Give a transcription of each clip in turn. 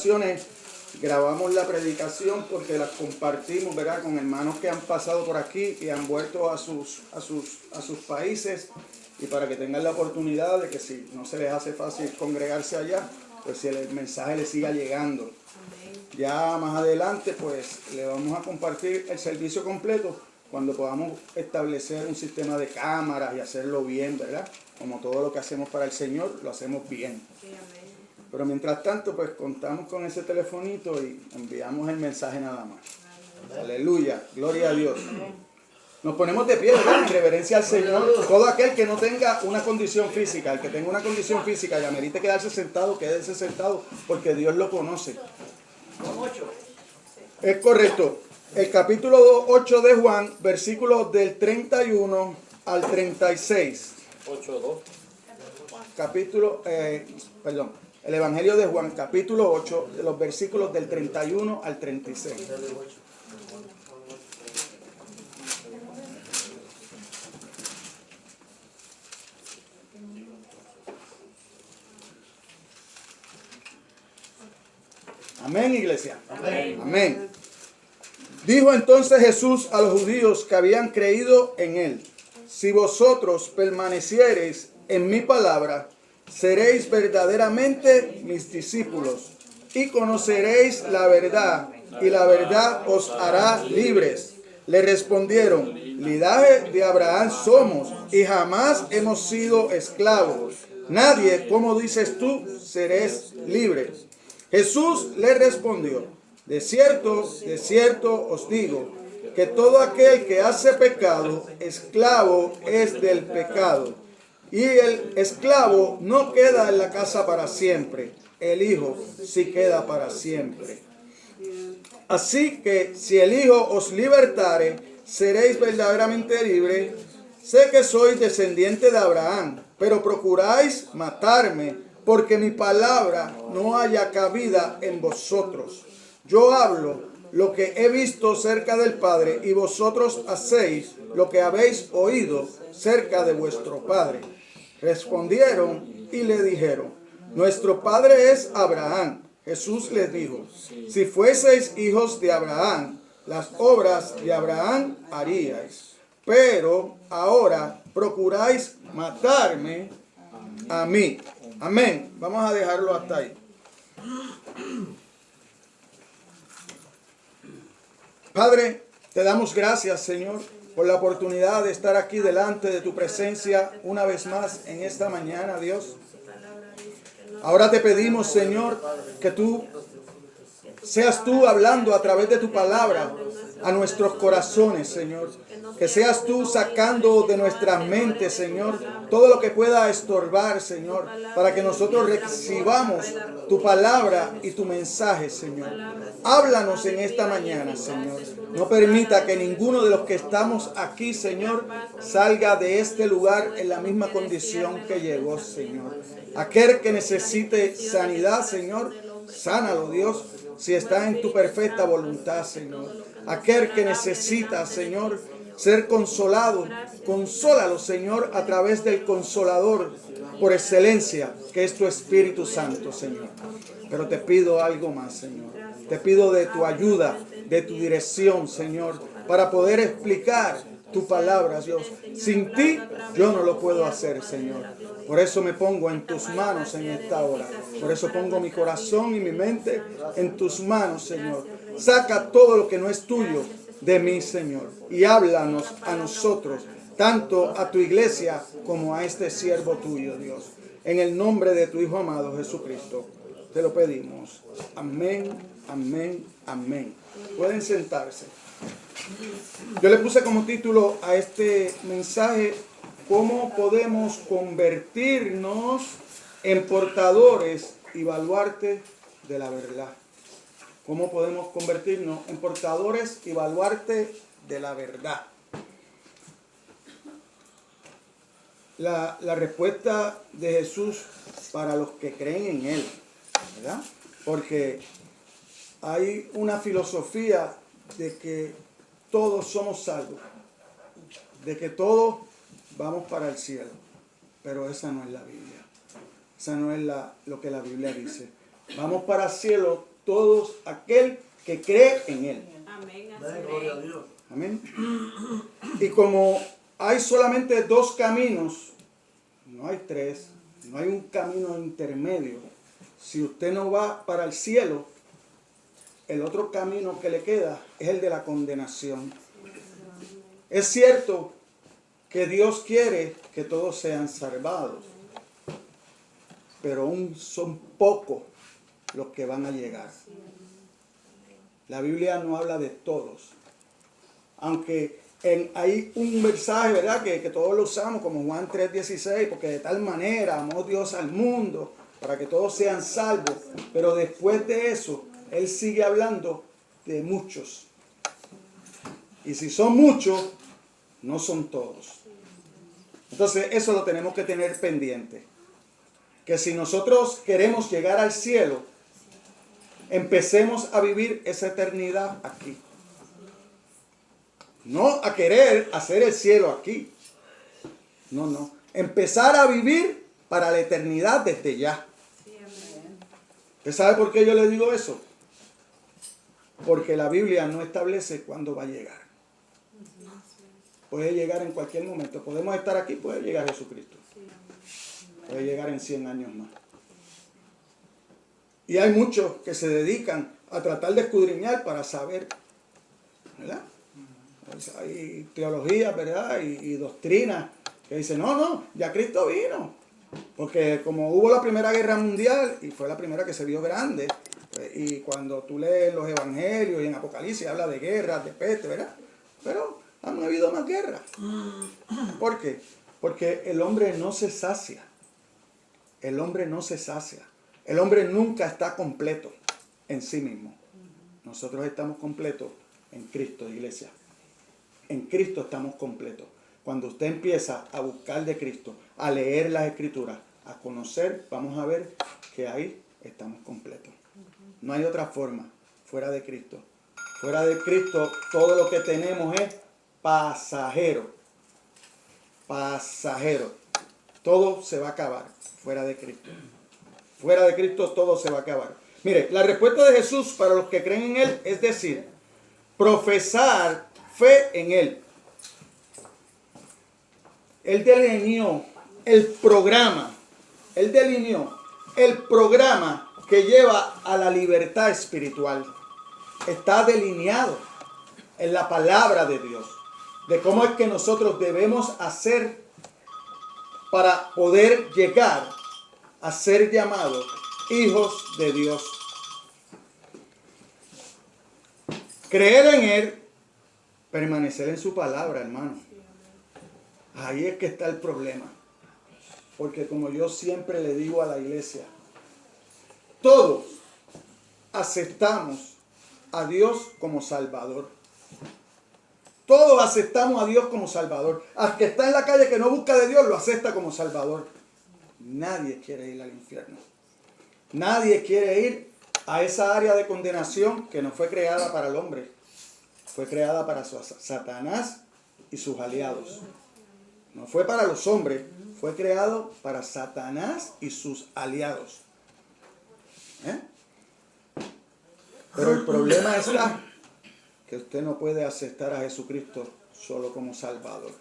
ocasiones grabamos la predicación porque la compartimos, ¿verdad?, con hermanos que han pasado por aquí y han vuelto a sus países, y para que tengan la oportunidad de que si no se les hace fácil congregarse allá, pues si el mensaje les siga llegando. Ya más adelante pues le vamos a compartir el servicio completo cuando podamos establecer un sistema de cámaras y hacerlo bien, ¿verdad? Como todo lo que hacemos para el Señor, lo hacemos bien. Pero mientras tanto, pues contamos con ese telefonito y enviamos el mensaje nada más. Aleluya, gloria a Dios. Nos ponemos de pie, ¿verdad?, en reverencia al Señor. Todo aquel que no tenga una condición física, el que tenga una condición física y amerite quedarse sentado, quédese sentado, porque Dios lo conoce. Es correcto. El capítulo 8 de Juan, versículos del 31 al 36. 8:2. El Evangelio de Juan, capítulo 8, de los versículos del 31 al 36. Amén, iglesia. Amén. Amén. Dijo entonces Jesús a los judíos que habían creído en él: si vosotros permaneciereis en mi palabra, seréis verdaderamente mis discípulos y conoceréis la verdad, y la verdad os hará libres. Le respondieron: linaje de Abraham somos y jamás hemos sido esclavos. Nadie, como dices tú, seréis libres. Jesús le respondió: de cierto os digo, que todo aquel que hace pecado, esclavo es del pecado. Y el esclavo no queda en la casa para siempre, el Hijo sí queda para siempre. Así que si el Hijo os libertare, seréis verdaderamente libres. Sé que sois descendiente de Abraham, pero procuráis matarme, porque mi palabra no haya cabida en vosotros. Yo hablo lo que he visto cerca del Padre, y vosotros hacéis lo que habéis oído cerca de vuestro Padre. Respondieron y le dijeron: nuestro padre es Abraham. Jesús les dijo: si fueseis hijos de Abraham, las obras de Abraham haríais. Pero ahora procuráis matarme a mí. Amén. Vamos a dejarlo hasta ahí. Padre, te damos gracias, Señor, por la oportunidad de estar aquí delante de tu presencia una vez más en esta mañana, Dios. Ahora te pedimos, Señor, que seas tú hablando a través de tu palabra a nuestros corazones, Señor. Que seas tú sacando de nuestras mentes, Señor, todo lo que pueda estorbar, Señor, para que nosotros recibamos tu palabra y tu mensaje, Señor. Háblanos en esta mañana, Señor. No permita que ninguno de los que estamos aquí, Señor, salga de este lugar en la misma condición que llegó, Señor. Aquel que necesite sanidad, Señor, sánalo, Dios, si está en tu perfecta voluntad, Señor. Aquel que necesita, Señor, ser consolado, consólalo, Señor, a través del Consolador por excelencia, que es tu Espíritu Santo, Señor. Pero te pido algo más, Señor. Te pido de tu ayuda, de tu dirección, Señor, para poder explicar tu palabra, Dios. Sin ti yo no lo puedo hacer, Señor. Por eso me pongo en tus manos en esta hora. Por eso pongo mi corazón y mi mente en tus manos, Señor. Saca todo lo que no es tuyo de mí, Señor, y háblanos a nosotros, tanto a tu iglesia como a este siervo tuyo, Dios. En el nombre de tu Hijo amado Jesucristo, te lo pedimos. Amén, amén, amén. Pueden sentarse. Yo le puse como título a este mensaje: ¿cómo podemos convertirnos en portadores y baluarte de la verdad? ¿Cómo podemos convertirnos en portadores y baluarte de la verdad? La respuesta de Jesús para los que creen en Él, ¿verdad? Porque hay una filosofía de que todos somos salvos, de que todos vamos para el cielo, pero esa no es la Biblia. Esa no es lo que la Biblia dice. Vamos para el cielo todos aquel que cree en Él. Amén. Gloria a Dios. Amén. Y como hay solamente dos caminos, no hay tres, no hay un camino intermedio. Si usted no va para el cielo, el otro camino que le queda es el de la condenación. Es cierto que Dios quiere que todos sean salvados, pero aún son pocos los que van a llegar. La Biblia no habla de todos. Aunque hay un mensaje, ¿verdad?, que todos lo usamos, como Juan 3:16, porque de tal manera amó Dios al mundo para que todos sean salvos. Pero después de eso, Él sigue hablando de muchos. Y si son muchos, no son todos. Entonces, eso lo tenemos que tener pendiente. Que si nosotros queremos llegar al cielo, empecemos a vivir esa eternidad aquí. No a querer hacer el cielo aquí. No. Empezar a vivir para la eternidad desde ya. ¿Usted sabe por qué yo le digo eso? Porque la Biblia no establece cuándo va a llegar. Puede llegar en cualquier momento. Podemos estar aquí, puede llegar Jesucristo. Puede llegar en 100 años más. Y hay muchos que se dedican a tratar de escudriñar para saber, ¿verdad? Pues hay teologías, ¿verdad? Y doctrinas que dicen, no, ya Cristo vino. Porque como hubo la Primera Guerra Mundial, y fue la primera que se vio grande, pues, y cuando tú lees los evangelios y en Apocalipsis habla de guerras, de peste, ¿verdad? Pero han habido más guerras. ¿Por qué? Porque el hombre no se sacia. El hombre no se sacia. El hombre nunca está completo en sí mismo. Nosotros estamos completos en Cristo, iglesia. En Cristo estamos completos. Cuando usted empieza a buscar de Cristo, a leer las Escrituras, a conocer, vamos a ver que ahí estamos completos. No hay otra forma fuera de Cristo. Fuera de Cristo, todo lo que tenemos es pasajero. Pasajero. Todo se va a acabar fuera de Cristo. Fuera de Cristo todo se va a acabar. Mire, la respuesta de Jesús para los que creen en Él es decir, profesar fe en Él. Él delineó el programa. Él delineó el programa que lleva a la libertad espiritual. Está delineado en la palabra de Dios. De cómo es que nosotros debemos hacer para poder llegar a ser llamados hijos de Dios. Creer en Él, permanecer en su palabra, hermano. Ahí es que está el problema. Porque como yo siempre le digo a la iglesia, todos aceptamos a Dios como Salvador. Todos aceptamos a Dios como Salvador. Al que está en la calle que no busca de Dios, lo acepta como Salvador. Nadie quiere ir al infierno. Nadie quiere ir a esa área de condenación que no fue creada para el hombre. Fue creada para Satanás y sus aliados. No fue para los hombres, fue creado para Satanás y sus aliados. Pero el problema está que usted no puede aceptar a Jesucristo solo como Salvador.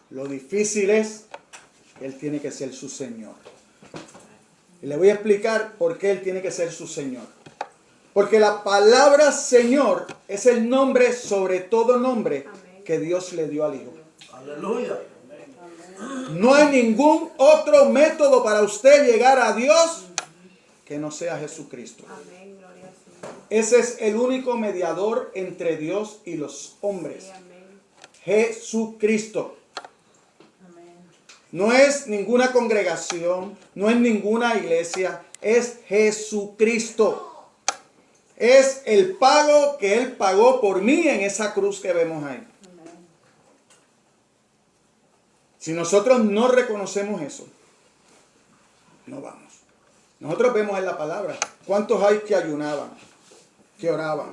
Lo difícil es que Él tiene que ser su Señor. Y le voy a explicar por qué Él tiene que ser su Señor. Porque la palabra Señor es el nombre sobre todo nombre que Dios le dio al Hijo. Aleluya. No hay ningún otro método para usted llegar a Dios que no sea Jesucristo. Ese es el único mediador entre Dios y los hombres. Jesucristo. No es ninguna congregación, no es ninguna iglesia, es Jesucristo. Es el pago que Él pagó por mí en esa cruz que vemos ahí. Si nosotros no reconocemos eso, no vamos. Nosotros vemos en la palabra cuántos hay que ayunaban, que oraban,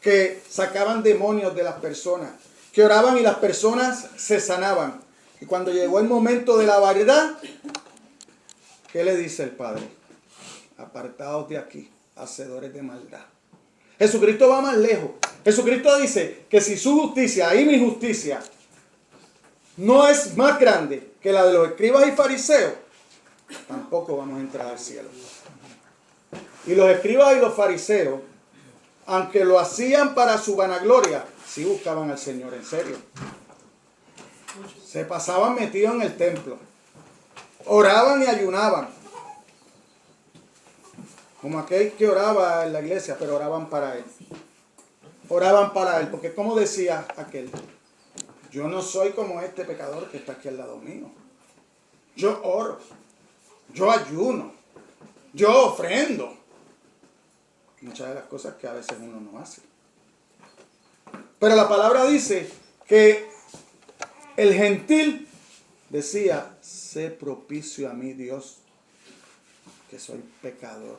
que sacaban demonios de las personas, que oraban y las personas se sanaban. Y cuando llegó el momento de la verdad, ¿qué le dice el Padre? Apartaos de aquí, hacedores de maldad. Jesucristo va más lejos. Jesucristo dice que si su justicia y mi justicia no es más grande que la de los escribas y fariseos, tampoco vamos a entrar al cielo. Y los escribas y los fariseos, aunque lo hacían para su vanagloria, sí buscaban al Señor en serio. Se pasaban metidos en el templo. Oraban y ayunaban. Como aquel que oraba en la iglesia, pero oraban para él. Oraban para él, porque como decía aquel, yo no soy como este pecador que está aquí al lado mío. Yo oro, yo ayuno, yo ofrendo. Muchas de las cosas que a veces uno no hace. Pero la palabra dice que el gentil decía, sé propicio a mí, Dios, que soy pecador.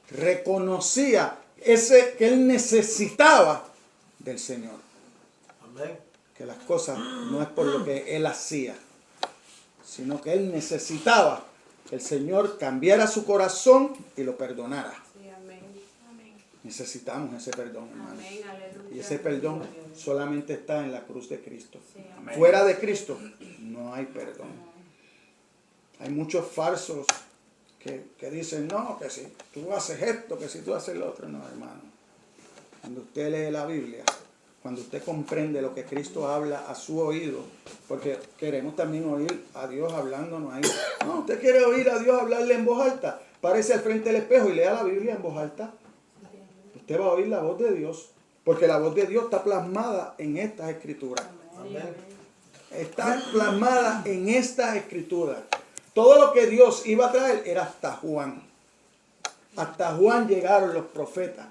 Reconocía que él necesitaba del Señor. Amén. Que las cosas no es por lo que él hacía, sino que él necesitaba que el Señor cambiara su corazón y lo perdonara. Sí, amén. Amén. Necesitamos ese perdón, hermano. Amén, aleluya. Y ese perdón solamente está en la cruz de Cristo. Sí, amén. Fuera de Cristo no hay perdón. Hay muchos falsos que dicen, no, que si tú haces esto, que si tú haces lo otro. No, hermano. Cuando usted lee la Biblia, cuando usted comprende lo que Cristo habla a su oído, porque queremos también oír a Dios hablándonos ahí. No, usted quiere oír a Dios hablarle en voz alta. Párese al frente del espejo y lea la Biblia en voz alta. Usted va a oír la voz de Dios, porque la voz de Dios está plasmada en estas escrituras. Amén. Está plasmada en estas escrituras. Todo lo que Dios iba a traer era hasta Juan. Hasta Juan llegaron los profetas.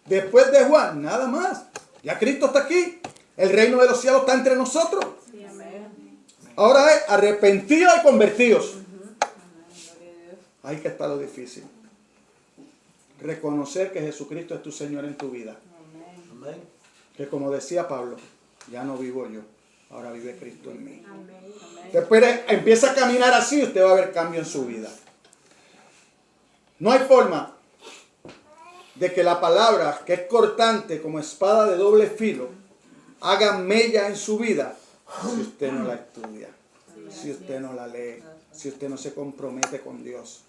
Después de Juan, nada más. Ya Cristo está aquí. El reino de los cielos está entre nosotros. Sí, amén. Ahora es arrepentidos y convertidos. Gloria a Dios. Ahí que está lo difícil. Reconocer que Jesucristo es tu Señor en tu vida. Amén. Amén. Que como decía Pablo, ya no vivo yo. Ahora vive Cristo en mí. Amén. Amén. Después empieza a caminar así, usted va a ver cambio en su vida. No hay forma de que la palabra, que es cortante como espada de doble filo, haga mella en su vida si usted no la estudia, si usted no la lee, si usted no se compromete con Dios.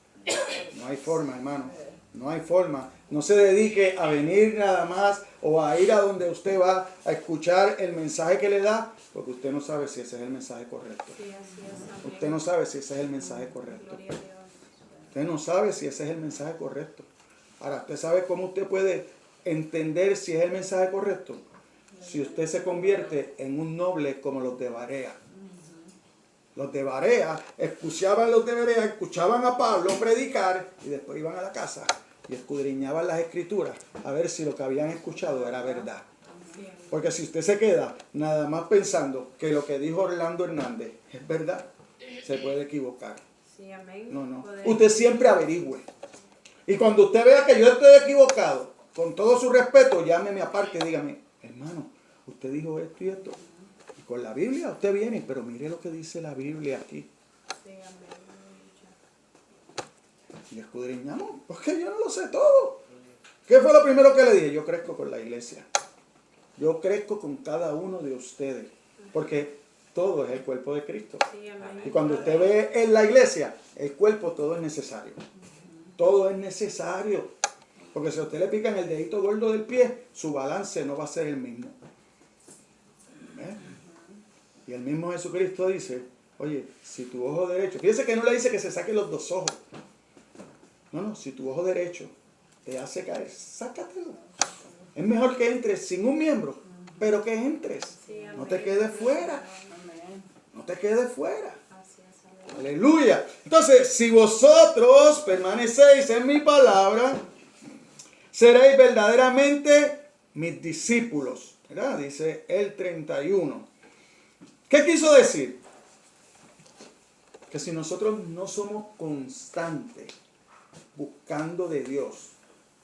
No hay forma, hermano. No hay forma. No se dedique a venir nada más o a ir a donde usted va a escuchar el mensaje que le da, porque usted no sabe si ese es el mensaje correcto. Sí, así es. Amén. Usted no sabe si ese es el mensaje correcto. Gloria a Dios. Usted no sabe si ese es el mensaje correcto. Ahora, ¿usted sabe cómo usted puede entender si es el mensaje correcto? Si usted se convierte en un noble como los de Barea. Los de Barea escuchaban a Pablo predicar y después iban a la casa y escudriñaban las escrituras a ver si lo que habían escuchado era verdad. Sí, Porque si usted se queda nada más pensando que lo que dijo Orlando Hernández es verdad, se puede equivocar. sí, amén. No. Podemos- Usted siempre averigüe. Y cuando usted vea que yo estoy equivocado, con todo su respeto, llámeme aparte y dígame, hermano, usted dijo esto y esto. Y con la Biblia usted viene, pero mire lo que dice la Biblia aquí. Sí, amén. Y escudriñamos, porque yo no lo sé todo. ¿Qué fue lo primero que le dije? Yo crezco con la iglesia. Yo crezco con cada uno de ustedes. Porque todo es el cuerpo de Cristo. Sí, amén. Y cuando usted ve en la iglesia, el cuerpo todo es necesario. Todo es necesario. Porque si a usted le pican el dedito gordo del pie, su balance no va a ser el mismo. ¿Ve? Y el mismo Jesucristo dice, oye, si tu ojo derecho, fíjese que no le dice que se saque los dos ojos. No, si tu ojo derecho te hace caer, sácatelo. Es mejor que entres sin un miembro, pero que entres. Sí, amén. No te quedes fuera. Amén. No te quedes fuera. Así es, amén. Aleluya. Entonces, si vosotros permanecéis en mi palabra, seréis verdaderamente mis discípulos. ¿Verdad? Dice el 31. ¿Qué quiso decir? Que si nosotros no somos constantes buscando de Dios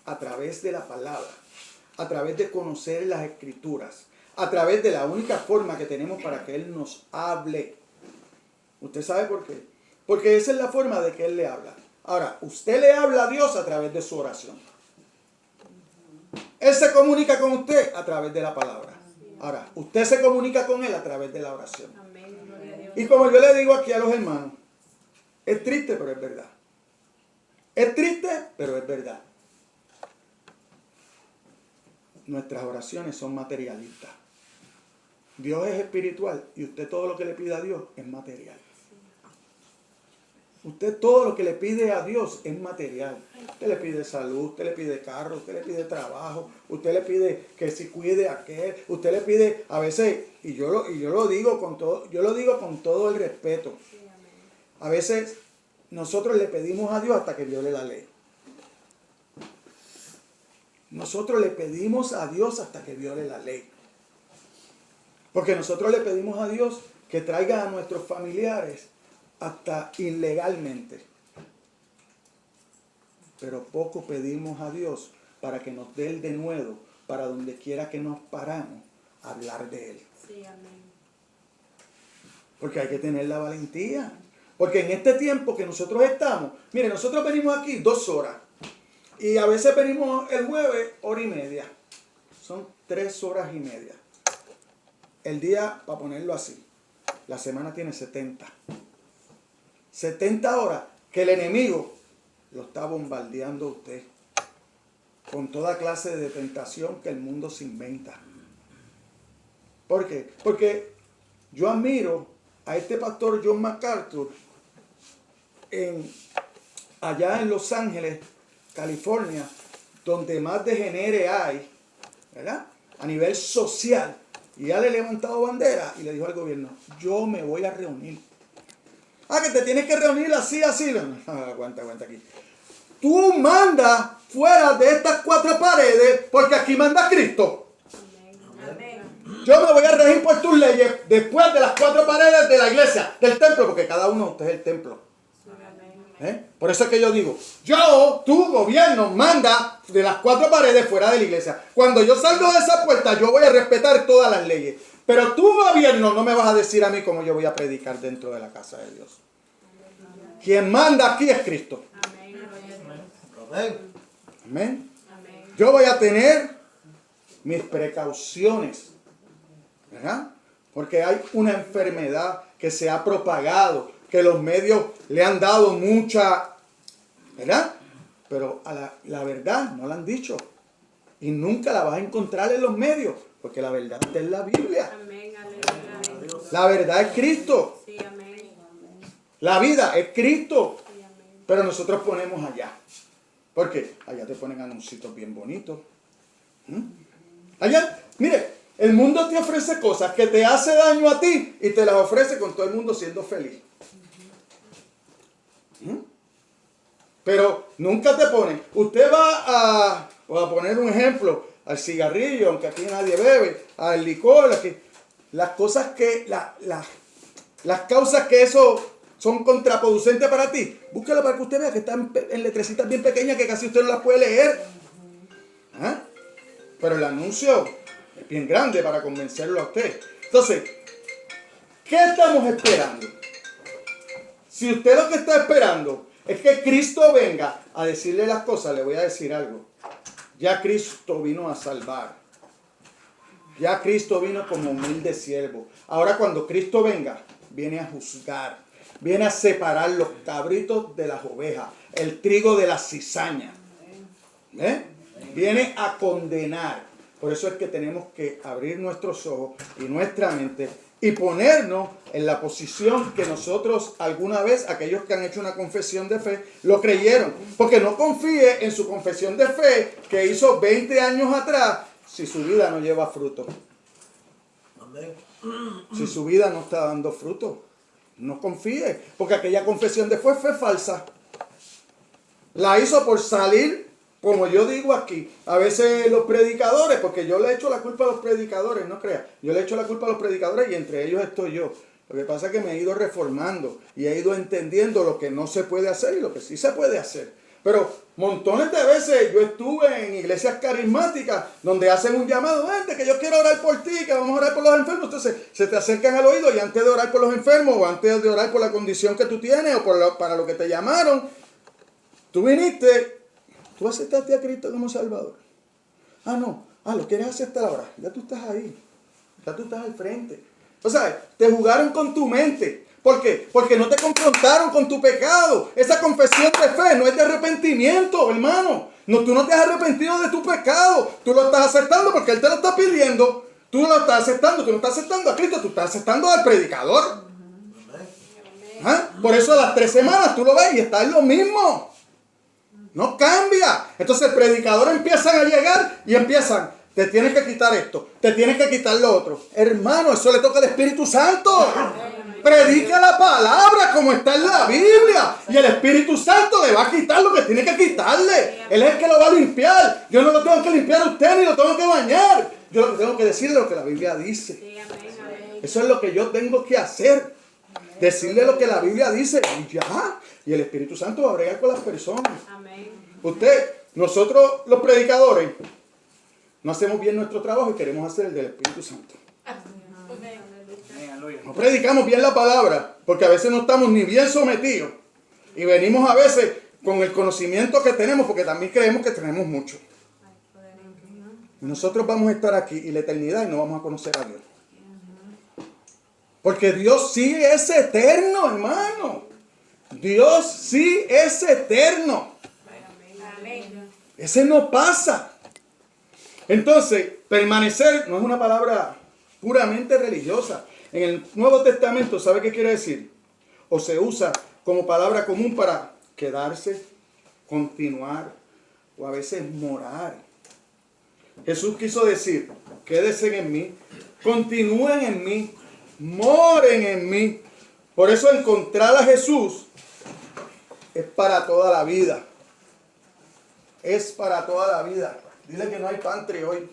a través de la palabra, a través de conocer las escrituras, a través de la única forma que tenemos para que Él nos hable. ¿Usted sabe por qué? Porque esa es la forma de que Él le habla. Ahora, usted le habla a Dios a través de su oración. Él se comunica con usted a través de la palabra. Ahora, usted se comunica con Él a través de la oración. Amén. Gloria a Dios. Y como yo le digo aquí a los hermanos, es triste, pero es verdad. Es triste, pero es verdad. Nuestras oraciones son materialistas. Dios es espiritual y usted todo lo que le pide a Dios es material. Usted todo lo que le pide a Dios es material. Usted le pide salud, usted le pide carro, usted le pide trabajo, usted le pide que se cuide a aquel, usted le pide a veces, y yo lo digo con todo el respeto. A veces nosotros le pedimos a Dios hasta que viole la ley. Nosotros le pedimos a Dios hasta que viole la ley. Porque nosotros le pedimos a Dios que traiga a nuestros familiares hasta ilegalmente. Pero poco pedimos a Dios para que nos dé el denuedo para donde quiera que nos paramos a hablar de Él. Sí, amén. Porque hay que tener la valentía. Porque en este tiempo que nosotros estamos, mire, nosotros venimos aquí 2 horas. Y a veces venimos el jueves 1:30. Son 3 horas y media. El día, para ponerlo así, la semana tiene 70. 70 horas que el enemigo lo está bombardeando a usted con toda clase de tentación que el mundo se inventa. ¿Por qué? Porque yo admiro a este pastor John MacArthur allá en Los Ángeles, California, donde más degenere hay, ¿verdad? A nivel social. Y ya le he levantado bandera y le dijo al gobierno, yo me voy a reunir. Que te tienes que reunir así. Aguanta aquí. Tú mandas fuera de estas 4 paredes porque aquí manda Cristo. Amén. Yo me voy a regir por tus leyes después de las 4 paredes de la iglesia, del templo, porque cada uno de ustedes es el templo. Por eso es que yo digo, tu gobierno manda de las 4 paredes fuera de la iglesia. Cuando yo salgo de esa puerta, yo voy a respetar todas las leyes. Pero tu gobierno no me vas a decir a mí cómo yo voy a predicar dentro de la casa de Dios. Quien manda aquí es Cristo. Amén. Gloria a Dios. Amén. Amén. Amén. Yo voy a tener mis precauciones, ¿verdad? Porque hay una enfermedad que se ha propagado, que los medios le han dado mucha, ¿verdad? Pero a la verdad no la han dicho. Y nunca la vas a encontrar en los medios, porque la verdad está en la Biblia. Amén. Aleluya. La verdad es Cristo. Sí, amén. La vida es Cristo. Sí, amén. Pero nosotros ponemos allá. ¿Por qué? Allá te ponen anuncios bien bonitos. Allá, mire, el mundo te ofrece cosas que te hace daño a ti y te las ofrece con todo el mundo siendo feliz. Pero nunca te ponen. Usted va voy a poner un ejemplo, al cigarrillo, aunque aquí nadie bebe, al licor, aquí. Las cosas que, las causas que eso son contraproducentes para ti, búsquelo para que usted vea que están en letrecitas bien pequeñas que casi usted no las puede leer. Pero el anuncio es bien grande para convencerlo a usted. Entonces, ¿qué estamos esperando? Si usted lo que está esperando es que Cristo venga a decirle las cosas, le voy a decir algo. Ya Cristo vino a salvar. Ya Cristo vino como humilde siervo. Ahora cuando Cristo venga, viene a juzgar. Viene a separar los cabritos de las ovejas, el trigo de la cizaña. Viene a condenar. Por eso es que tenemos que abrir nuestros ojos y nuestra mente y ponernos en la posición que nosotros alguna vez, aquellos que han hecho una confesión de fe, lo creyeron. Porque no confíe en su confesión de fe que hizo 20 años atrás si su vida no lleva fruto. Amén. Si su vida no está dando fruto. No confíe, porque aquella confesión de fe fue falsa. La hizo por salir, como yo digo aquí. A veces los predicadores, porque yo le echo la culpa a los predicadores, no crea. Yo le echo la culpa a los predicadores y entre ellos estoy yo. Lo que pasa es que me he ido reformando y he ido entendiendo lo que no se puede hacer y lo que sí se puede hacer. Pero montones de veces yo estuve en iglesias carismáticas donde hacen un llamado, gente, que yo quiero orar por ti, que vamos a orar por los enfermos. Entonces se te acercan al oído y antes de orar por los enfermos o antes de orar por la condición que tú tienes o para lo que te llamaron, Tú viniste, tú aceptaste a Cristo como Salvador. Ah, no. Ah, lo quieres aceptar ahora. Ya tú estás ahí. Ya tú estás al frente. O sea, te jugaron con tu mente. ¿Por qué? Porque no te confrontaron con tu pecado. Esa confesión de fe no es de arrepentimiento, hermano. No, tú no te has arrepentido de tu pecado. Tú lo estás aceptando porque Él te lo está pidiendo. Tú lo estás aceptando. Tú no estás aceptando a Cristo. Tú estás aceptando al predicador. ¿Ah? Por eso a las 3 semanas tú lo ves y está en lo mismo. No cambia. Entonces el predicador empiezan a llegar y empiezan. Te tienes que quitar esto. Te tienes que quitar lo otro. Hermano, eso le toca al Espíritu Santo. Predica la palabra como está en la Biblia. Y el Espíritu Santo le va a quitar lo que tiene que quitarle. Él es el que lo va a limpiar. Yo no lo tengo que limpiar a usted ni lo tengo que bañar. Yo lo que tengo que decirle es lo que la Biblia dice. Eso es lo que yo tengo que hacer. Decirle lo que la Biblia dice. Y ya. Y el Espíritu Santo va a bregar con las personas. Nosotros los predicadores, no hacemos bien nuestro trabajo y queremos hacer el del Espíritu Santo. No predicamos bien la palabra, porque a veces no estamos ni bien sometidos. Y venimos a veces con el conocimiento que tenemos, porque también creemos que tenemos mucho. Y nosotros vamos a estar aquí y la eternidad y no vamos a conocer a Dios. Porque Dios sí es eterno, hermano. Dios sí es eterno. Ese no pasa. Entonces, permanecer no es una palabra puramente religiosa. En el Nuevo Testamento, ¿sabe qué quiere decir? O se usa como palabra común para quedarse, continuar o a veces morar. Jesús quiso decir, quédense en mí, continúen en mí, moren en mí. Por eso encontrar a Jesús es para toda la vida. Es para toda la vida. Dile que no hay pantry hoy.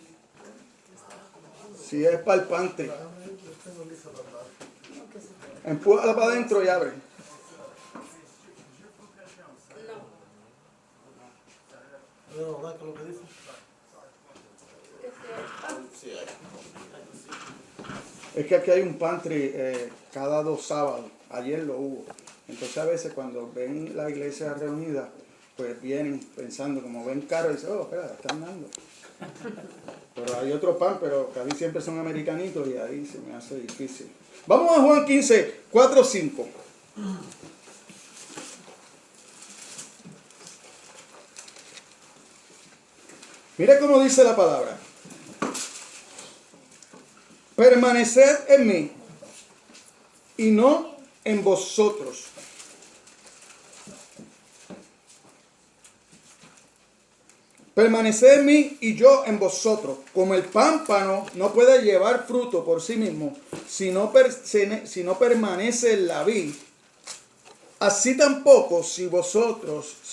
Si es para el pantry. Empújala para adentro y abre. Es que aquí hay un pantry cada 2 sábados. Ayer lo hubo. Entonces a veces cuando ven la iglesia reunida, pues vienen pensando, como ven caro, y dicen, oh, espera, están dando. Pero hay otro pan, pero casi siempre son americanitos y ahí se me hace difícil. Vamos a Juan 15, 4, 5. Mira cómo dice la palabra. Permaneced en mí y no en vosotros. Permaneced en mí y yo en vosotros. Como el pámpano no puede llevar fruto por sí mismo si no permanece en la vid, así tampoco si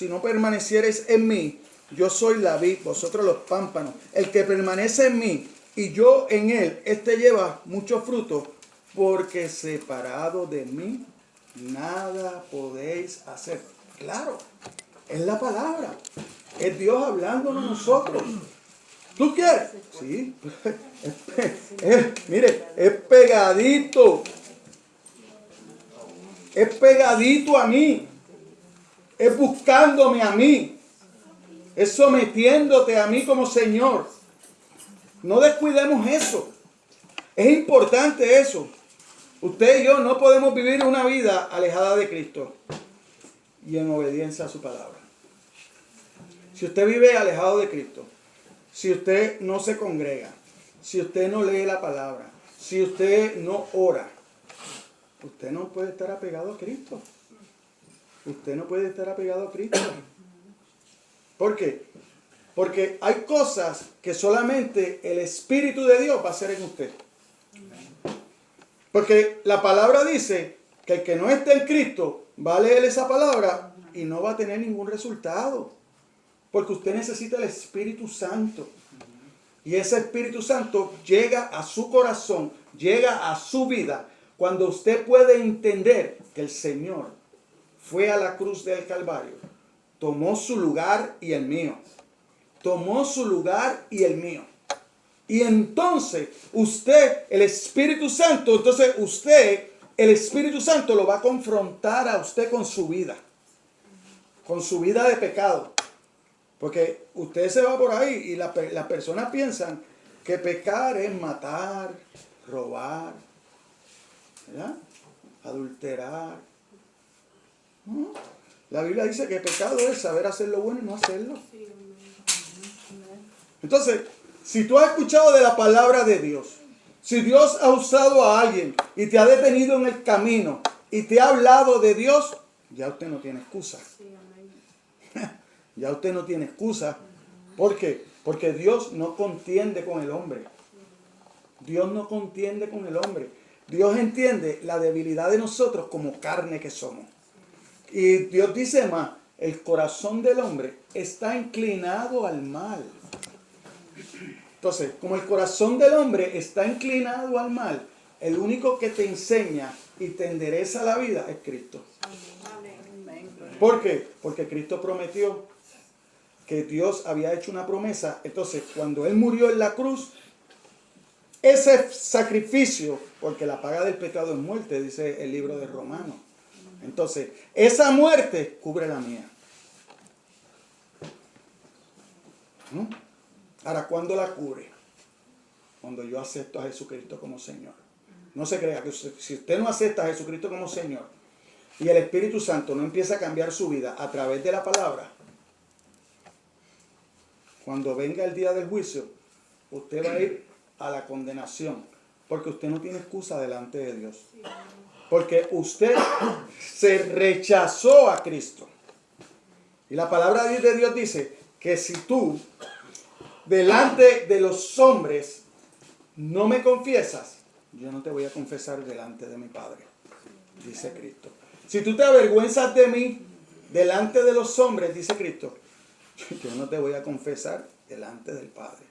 no permaneciereis en mí, yo soy la vid, vosotros los pámpanos. El que permanece en mí y yo en él, este lleva mucho fruto, porque separado de mí nada podéis hacer. Claro, es la palabra. Es Dios hablándonos a nosotros. ¿Tú quieres? Sí. Mire, es pegadito. Es pegadito a mí. Es buscándome a mí. Es sometiéndote a mí como Señor. No descuidemos eso. Es importante eso. Usted y yo no podemos vivir una vida alejada de Cristo y en obediencia a su palabra. Si usted vive alejado de Cristo, si usted no se congrega, si usted no lee la palabra, si usted no ora, usted no puede estar apegado a Cristo. Usted no puede estar apegado a Cristo. ¿Por qué? Porque hay cosas que solamente el Espíritu de Dios va a hacer en usted. Porque la palabra dice que el que no esté en Cristo va a leer esa palabra y no va a tener ningún resultado. Porque usted necesita el Espíritu Santo. Y ese Espíritu Santo llega a su corazón, llega a su vida, cuando usted puede entender que el Señor fue a la cruz del Calvario, tomó su lugar y el mío. Tomó su lugar y el mío. Y entonces el Espíritu Santo lo va a confrontar a usted con su vida. con su vida de pecado. Porque usted se va por ahí y las personas piensan que pecar es matar, robar, ¿verdad? Adulterar. ¿No? La Biblia dice que pecado es saber hacer lo bueno y no hacerlo. Entonces, si tú has escuchado de la palabra de Dios, si Dios ha usado a alguien y te ha detenido en el camino y te ha hablado de Dios, ya usted no tiene excusa. Ya usted no tiene excusa. ¿Por qué? Porque Dios no contiende con el hombre. Dios no contiende con el hombre. Dios entiende la debilidad de nosotros como carne que somos. Y Dios dice más, el corazón del hombre está inclinado al mal. Entonces, como el corazón del hombre está inclinado al mal, el único que te enseña y te endereza la vida es Cristo. ¿Por qué? Porque Cristo prometió que Dios había hecho una promesa. Entonces, cuando Él murió en la cruz, ese sacrificio, porque la paga del pecado es muerte, dice el libro de Romanos. Entonces, esa muerte cubre la mía. ¿No? Ahora, ¿cuándo la cubre? Cuando yo acepto a Jesucristo como Señor. No se crea que si usted no acepta a Jesucristo como Señor y el Espíritu Santo no empieza a cambiar su vida a través de la palabra, cuando venga el día del juicio, usted va a ir a la condenación, porque usted no tiene excusa delante de Dios. Porque usted se rechazó a Cristo. Y la palabra de Dios dice que si tú delante de los hombres no me confiesas, yo no te voy a confesar delante de mi Padre, dice Cristo. Si tú te avergüenzas de mí delante de los hombres, dice Cristo, yo no te voy a confesar delante del Padre.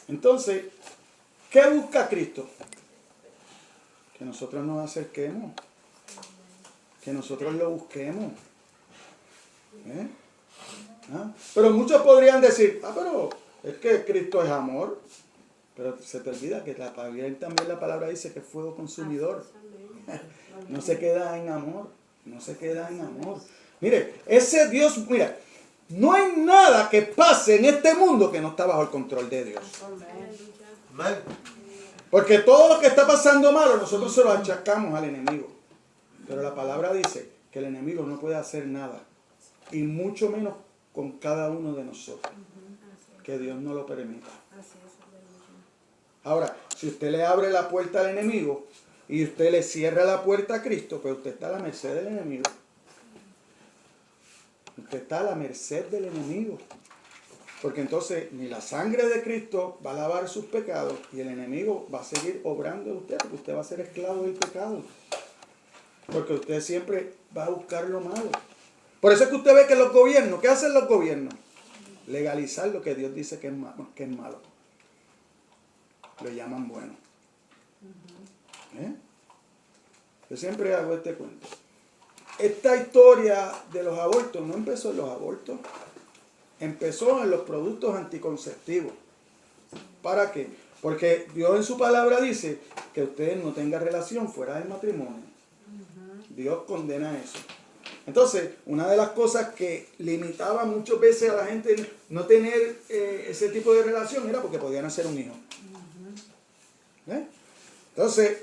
Entonces, ¿qué busca Cristo? Que nosotros nos acerquemos, que nosotros lo busquemos. ¿Ah? Pero muchos podrían decir, pero es que Cristo es amor. Pero se te olvida que también la palabra dice que es fuego consumidor. No se queda en amor, no se queda en amor. Mire, ese Dios, mira, no hay nada que pase en este mundo que no está bajo el control de Dios. Amén. Porque todo lo que está pasando malo, nosotros se lo achacamos al enemigo. Pero la palabra dice que el enemigo no puede hacer nada. Y mucho menos con cada uno de nosotros. Que Dios no lo permita. Ahora, si usted le abre la puerta al enemigo y usted le cierra la puerta a Cristo, pues usted está a la merced del enemigo. Usted está a la merced del enemigo. Porque entonces ni la sangre de Cristo va a lavar sus pecados y el enemigo va a seguir obrando en usted, porque usted va a ser esclavo del pecado. Porque usted siempre va a buscar lo malo. Por eso es que usted ve que los gobiernos, ¿qué hacen los gobiernos? Legalizar lo que Dios dice que es malo. Lo llaman bueno. Yo siempre hago este cuento. Esta historia de los abortos no empezó en los abortos. Empezó en los productos anticonceptivos. ¿Para qué? Porque Dios en su palabra dice que usted no tenga relación fuera del matrimonio. Dios condena eso. Entonces, una de las cosas que limitaba muchas veces a la gente no tener ese tipo de relación era porque podían hacer un hijo. Entonces,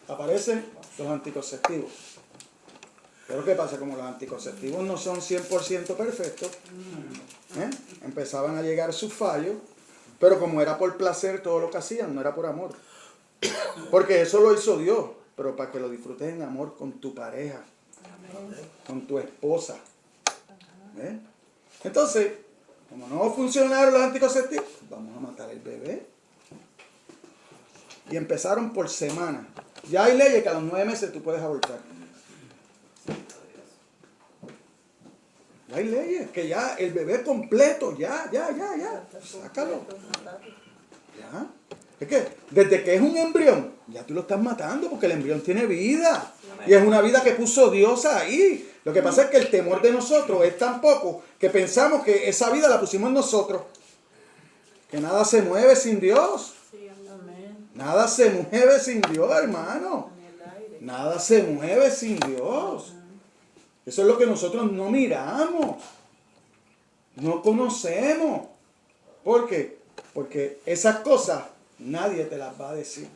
aparecen los anticonceptivos. Pero ¿qué pasa? Como los anticonceptivos no son 100% perfectos, empezaban a llegar sus fallos, pero como era por placer todo lo que hacían, no era por amor. Porque eso lo hizo Dios, pero para que lo disfrutes en amor con tu pareja, con tu esposa. Entonces, como no funcionaron los anticonceptivos, vamos a matar el bebé. Y empezaron por semana. Ya hay leyes que a los 9 meses tú puedes abortar. Hay leyes que ya el bebé completo, ya, sácalo. Ya. Es que desde que es un embrión, ya tú lo estás matando porque el embrión tiene vida. Y es una vida que puso Dios ahí. Lo que pasa es que el temor de nosotros es tan poco que pensamos que esa vida la pusimos nosotros. Que nada se mueve sin Dios. Nada se mueve sin Dios, hermano. Nada se mueve sin Dios. Eso es lo que nosotros no miramos, no conocemos. ¿Por qué? Porque esas cosas nadie te las va a decir.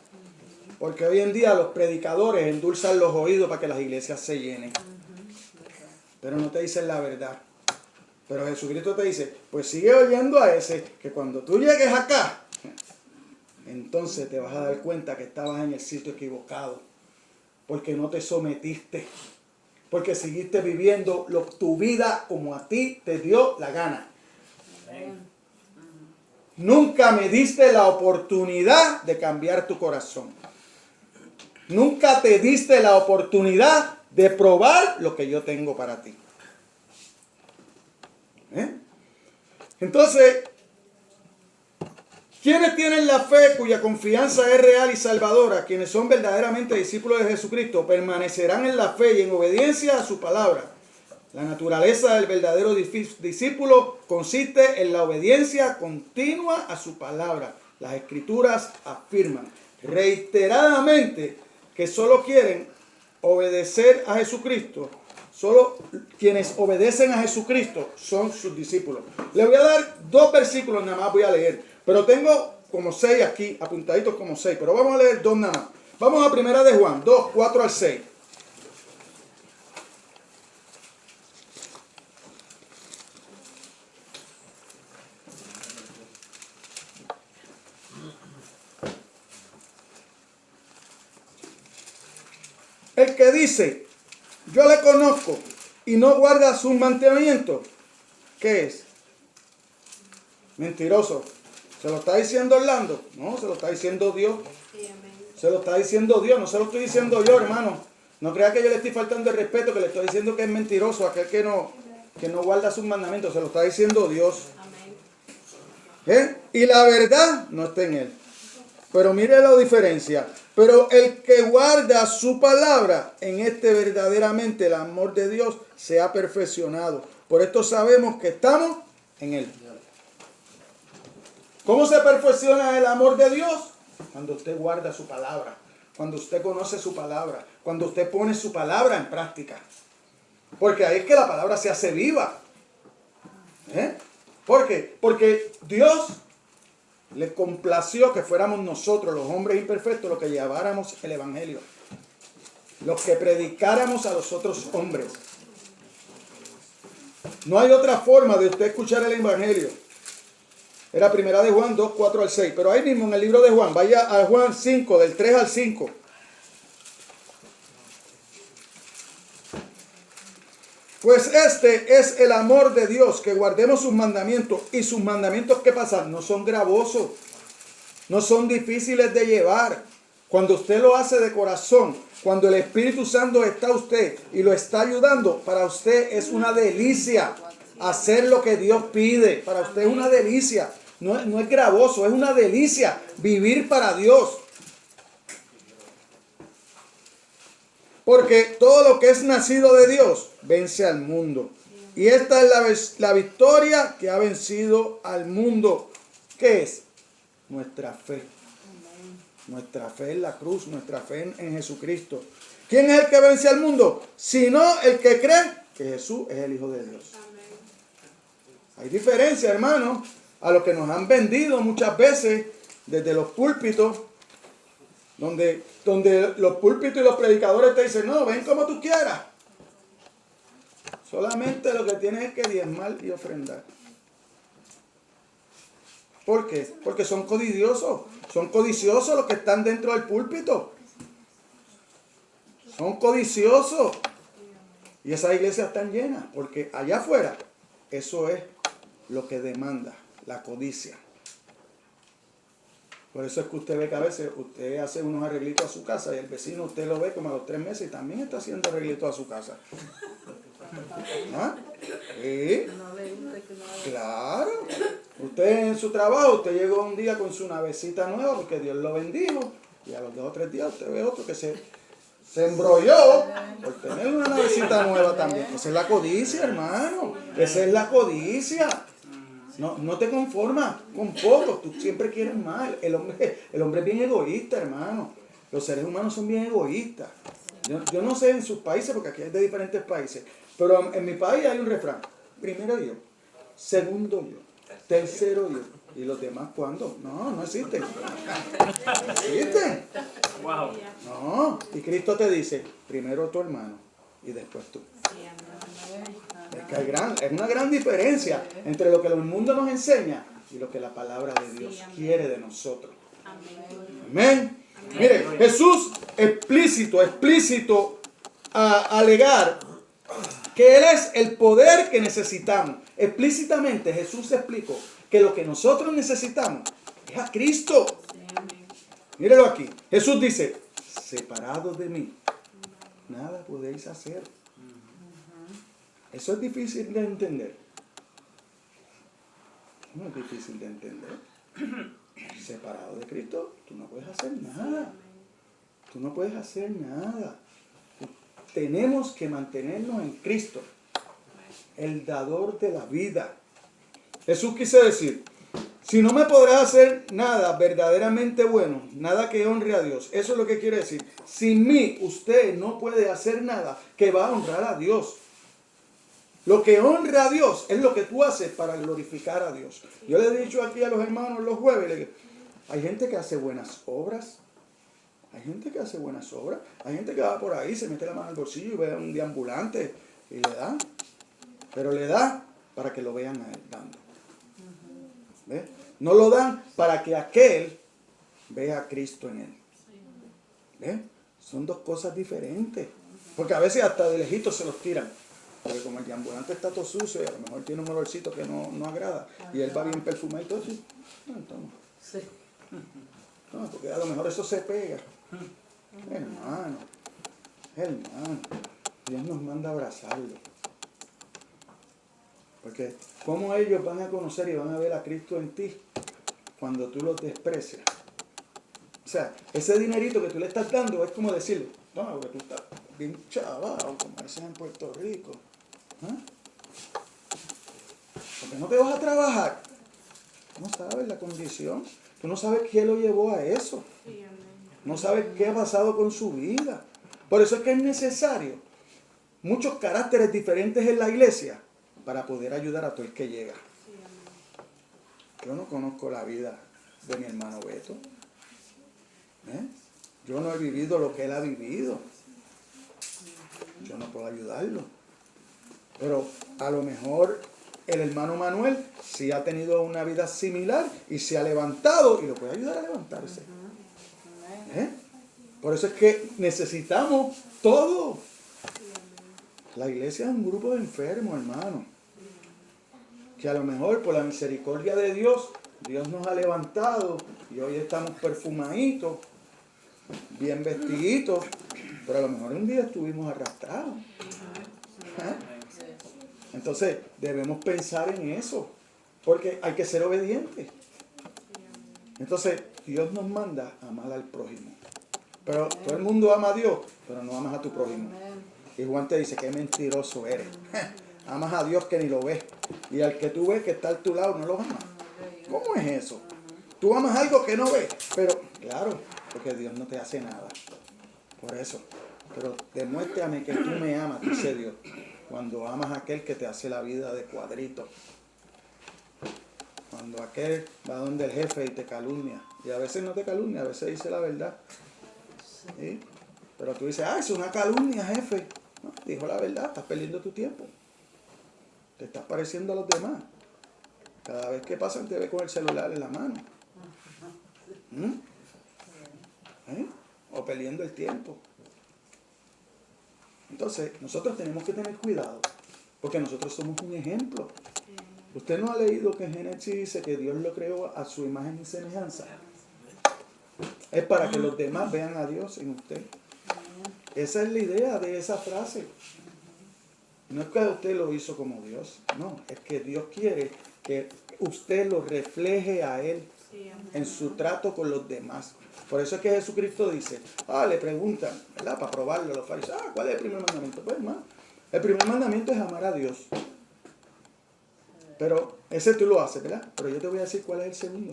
Porque hoy en día los predicadores endulzan los oídos para que las iglesias se llenen. Pero no te dicen la verdad. Pero Jesucristo te dice, pues sigue oyendo a ese, que cuando tú llegues acá, entonces te vas a dar cuenta que estabas en el sitio equivocado. Porque no te sometiste. Porque seguiste viviendo tu vida como a ti te dio la gana. Nunca me diste la oportunidad de cambiar tu corazón. Nunca te diste la oportunidad de probar lo que yo tengo para ti. Entonces, ¿quiénes tienen la fe cuya confianza es real y salvadora? Quienes son verdaderamente discípulos de Jesucristo permanecerán en la fe y en obediencia a su palabra. La naturaleza del verdadero discípulo consiste en la obediencia continua a su palabra. Las Escrituras afirman reiteradamente que solo quieren obedecer a Jesucristo. Solo quienes obedecen a Jesucristo son sus discípulos. Le voy a dar 2 versículos nada más, voy a leer. Pero tengo como 6 aquí, apuntaditos como 6. Pero vamos a leer 2 nada más. Vamos a primera de Juan, 2, 4 al 6. El que dice, yo le conozco y no guarda sus mandamientos, ¿qué es? Mentiroso. ¿Se lo está diciendo Orlando? No, se lo está diciendo Dios. Sí, amén. Se lo está diciendo Dios, no se lo estoy diciendo yo, hermano. No crea que yo le estoy faltando el respeto, que le estoy diciendo que es mentiroso, aquel que no guarda sus mandamientos. Se lo está diciendo Dios. Amén. Y la verdad no está en él. Pero mire la diferencia. Pero el que guarda su palabra, en este verdaderamente el amor de Dios se ha perfeccionado. Por esto sabemos que estamos en él. ¿Cómo se perfecciona el amor de Dios? Cuando usted guarda su palabra. Cuando usted conoce su palabra. Cuando usted pone su palabra en práctica. Porque ahí es que la palabra se hace viva. ¿Por qué? Porque Dios le complació que fuéramos nosotros, los hombres imperfectos, los que lleváramos el evangelio. Los que predicáramos a los otros hombres. No hay otra forma de usted escuchar el evangelio. Era primera de Juan 2, 4 al 6. Pero ahí mismo en el libro de Juan, vaya a Juan 5, del 3 al 5. Pues este es el amor de Dios, que guardemos sus mandamientos. Y sus mandamientos, ¿qué pasa? No son gravosos, no son difíciles de llevar. Cuando usted lo hace de corazón, cuando el Espíritu Santo está usted y lo está ayudando, para usted es una delicia hacer lo que Dios pide. Para usted es una delicia. No es gravoso, es una delicia vivir para Dios. Porque todo lo que es nacido de Dios vence al mundo. Y esta es la victoria que ha vencido al mundo. ¿Qué es? Nuestra fe. Nuestra fe en la cruz, nuestra fe en Jesucristo. ¿Quién es el que vence al mundo? Sino el que cree que Jesús es el Hijo de Dios. Hay diferencia, hermano, a lo que nos han vendido muchas veces desde los púlpitos. Donde los púlpitos y los predicadores te dicen, no, ven como tú quieras. Solamente lo que tienes es que diezmar y ofrendar. ¿Por qué? Porque son codiciosos. Son codiciosos los que están dentro del púlpito. Son codiciosos. Y esas iglesias están llenas. Porque allá afuera, eso es lo que demanda la codicia. Por eso es que usted ve que a veces usted hace unos arreglitos a su casa y el vecino usted lo ve como a los 3 meses y también está haciendo arreglitos a su casa. ¿Ah? ¿Sí? Claro. Usted en su trabajo, usted llegó un día con su navecita nueva porque Dios lo bendijo y a los 2 o 3 días usted ve otro que se embrolló por tener una navecita nueva también. Esa es la codicia, hermano. Esa es la codicia. No te conformas con poco, tú siempre quieres más. El hombre es bien egoísta, hermano. Los seres humanos son bien egoístas. Yo no sé en sus países, porque aquí hay de diferentes países, Pero en mi país hay un refrán. Primero yo, segundo yo, tercero yo. ¿Y los demás cuándo? No, no existen. No existen. Wow. No. Y Cristo te dice, primero tu hermano y después tú. Es que es una gran diferencia entre lo que el mundo nos enseña y lo que la palabra de Dios quiere de nosotros. Amén. Mire, Jesús explícito a alegar que Él es el poder que necesitamos. Explícitamente Jesús explicó que lo que nosotros necesitamos es a Cristo. Mírelo aquí. Jesús dice, separados de mí, nada podéis hacer. Eso es difícil de entender. No es difícil de entender. Separado de Cristo, tú no puedes hacer nada. Tú no puedes hacer nada. Tenemos que mantenernos en Cristo, el dador de la vida. Jesús quiso decir, si no me podrás hacer nada verdaderamente bueno, nada que honre a Dios, eso es lo que quiere decir. Sin mí, usted no puede hacer nada que va a honrar a Dios. Lo que honra a Dios es lo que tú haces para glorificar a Dios. Yo le he dicho aquí a los hermanos los jueves, le digo, hay gente que hace buenas obras. Hay gente que hace buenas obras. Hay gente que va por ahí, se mete la mano al bolsillo y ve a un deambulante y le da. Pero le da para que lo vean a él dando. ¿Ve? No lo dan para que aquel vea a Cristo en él. ¿Ve? Son dos cosas diferentes. Porque a veces hasta de lejitos se los tiran. Porque como el deambulante está todo sucio y a lo mejor tiene un olorcito que no agrada. Y él va bien perfumado y todo así. No, porque a lo mejor eso se pega. Hermano, Dios nos manda a abrazarlo. Porque ¿cómo ellos van a conocer y van a ver a Cristo en ti cuando tú los desprecias? O sea, ese dinerito que tú le estás dando es como decirle, no, porque tú estás bien chavado, como dicen en Puerto Rico. ¿Ah? Porque no te vas a trabajar. Tú no sabes la condición. Tú no sabes qué lo llevó a eso. No sabes qué ha pasado con su vida. Por eso es que es necesario muchos caracteres diferentes en la iglesia para poder ayudar a todo el que llega. Yo no conozco la vida de mi hermano Beto. Yo no he vivido lo que él ha vivido. Yo no puedo ayudarlo. Pero a lo mejor el hermano Manuel sí ha tenido una vida similar y se ha levantado y lo puede ayudar a levantarse. Por eso es que necesitamos todo. La iglesia es un grupo de enfermos, hermano. Que a lo mejor por la misericordia de Dios, Dios nos ha levantado y hoy estamos perfumaditos, bien vestiditos, pero a lo mejor un día estuvimos arrastrados. Entonces debemos pensar en eso, porque hay que ser obedientes. Entonces Dios nos manda a amar al prójimo. Pero todo el mundo ama a Dios, pero no amas a tu prójimo. Y Juan te dice, qué mentiroso eres. Amas a Dios que ni lo ves. Y al que tú ves que está a tu lado, no lo amas. ¿Cómo es eso? Tú amas algo que no ves. Pero, claro, porque Dios no te hace nada. Por eso. Pero demuéstrame que tú me amas, dice Dios. Cuando amas a aquel que te hace la vida de cuadrito. Cuando aquel va donde el jefe y te calumnia. Y a veces no te calumnia, a veces dice la verdad. ¿Sí? Pero tú dices, es una calumnia, jefe. No, dijo la verdad, estás perdiendo tu tiempo. Te estás pareciendo a los demás. Cada vez que pasan te ve con el celular en la mano. O perdiendo el tiempo. Entonces, nosotros tenemos que tener cuidado. Porque nosotros somos un ejemplo. ¿Usted no ha leído que en Génesis dice que Dios lo creó a su imagen y semejanza? Es para que los demás vean a Dios en usted. Esa es la idea de esa frase. No es que usted lo hizo como Dios. No, es que Dios quiere que usted lo refleje a Él en su trato con los demás. Por eso es que Jesucristo dice, le preguntan, ¿verdad? Para probarlo los fariseos, ¿cuál es el primer mandamiento? Pues, hermano, el primer mandamiento es amar a Dios. Pero ese tú lo haces, ¿verdad? Pero yo te voy a decir cuál es el segundo.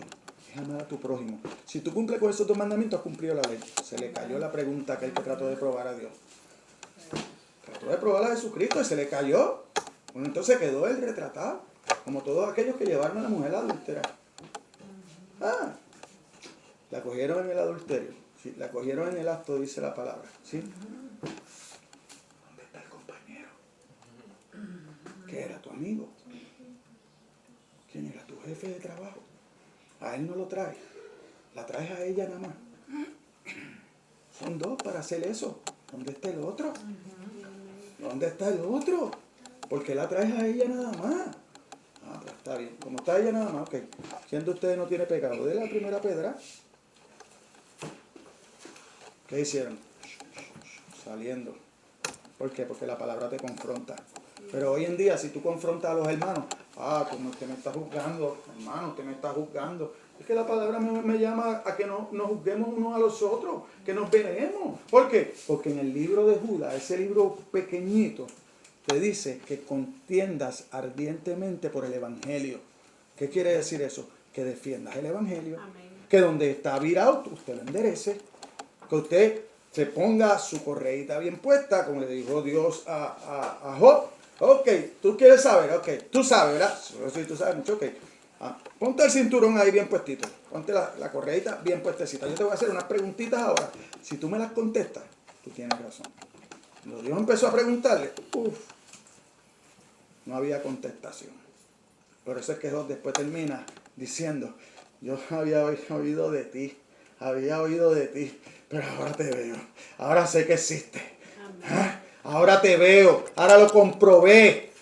Es amar a tu prójimo. Si tú cumples con esos dos mandamientos, has cumplido la ley. Se le cayó la pregunta a aquel que trató de probar a Dios. Trató trató de probar a Jesucristo y se le cayó. Bueno, entonces quedó él retratado, como todos aquellos que llevaron a la mujer adúltera. Ah, la cogieron en el adulterio, ¿sí? La cogieron en el acto, dice la palabra, ¿sí? ¿Dónde está el compañero? ¿Qué era tu amigo? ¿Quién era tu jefe de trabajo? A él no lo traes, la traes a ella nada más. Son dos para hacer eso. ¿Dónde está el otro? ¿Dónde está el otro? ¿Por qué la traes a ella nada más? Ah, pues está bien. Como está ella nada más, ok. ¿Quién de ustedes no tiene pecado? De la primera pedra. ¿Qué hicieron? Saliendo. ¿Por qué? Porque la palabra te confronta. Pero hoy en día, si tú confrontas a los hermanos, como usted me está juzgando, hermano, usted me está juzgando. Es que la palabra me llama a que nos juzguemos unos a los otros, que nos veremos. ¿Por qué? Porque en el libro de Judas, ese libro pequeñito, te dice que contiendas ardientemente por el Evangelio. ¿Qué quiere decir eso? Que defiendas el Evangelio. Amén. Que donde está virado, usted lo enderece. Que usted se ponga su correíta bien puesta, como le dijo Dios a Job. Ok, tú quieres saber, ok, tú sabes, ¿verdad? Sí, tú sabes mucho, ok. Ponte el cinturón ahí bien puestito, ponte la correíta bien puestecita. Yo te voy a hacer unas preguntitas ahora. Si tú me las contestas, tú tienes razón. Cuando Dios empezó a preguntarle, no había contestación. Por eso es que Job después termina diciendo, yo había oído de ti, pero ahora te veo, ahora sé que existe. Ahora te veo, ahora lo comprobé.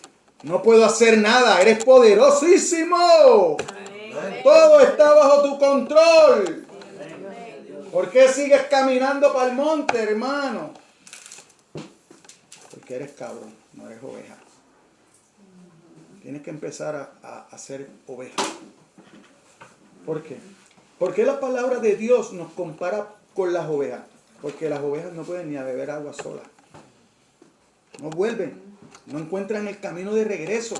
No puedo hacer nada, eres poderosísimo. Amén. Todo está bajo tu control. Amén. ¿Por qué sigues caminando para el monte, hermano? Porque eres cabrón, no eres oveja. Tienes que empezar a ser oveja. ¿Por qué? ¿Por qué la palabra de Dios nos compara con las ovejas? Porque las ovejas no pueden ni a beber agua sola. No vuelven, no encuentran el camino de regreso.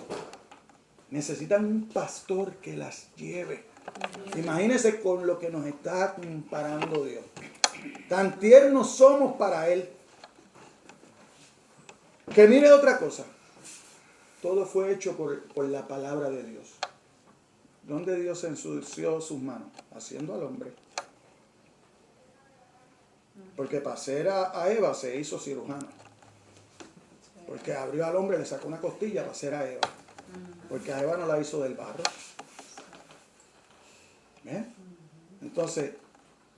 Necesitan un pastor que las lleve. Imagínense con lo que nos está comparando Dios. Tan tiernos somos para Él. Que mire otra cosa. Todo fue hecho por la palabra de Dios. ¿Dónde Dios ensució sus manos? Haciendo al hombre. Porque para hacer a Eva se hizo cirujano. Porque abrió al hombre, le sacó una costilla para hacer a Eva. Porque a Eva no la hizo del barro. ¿Ves? Entonces,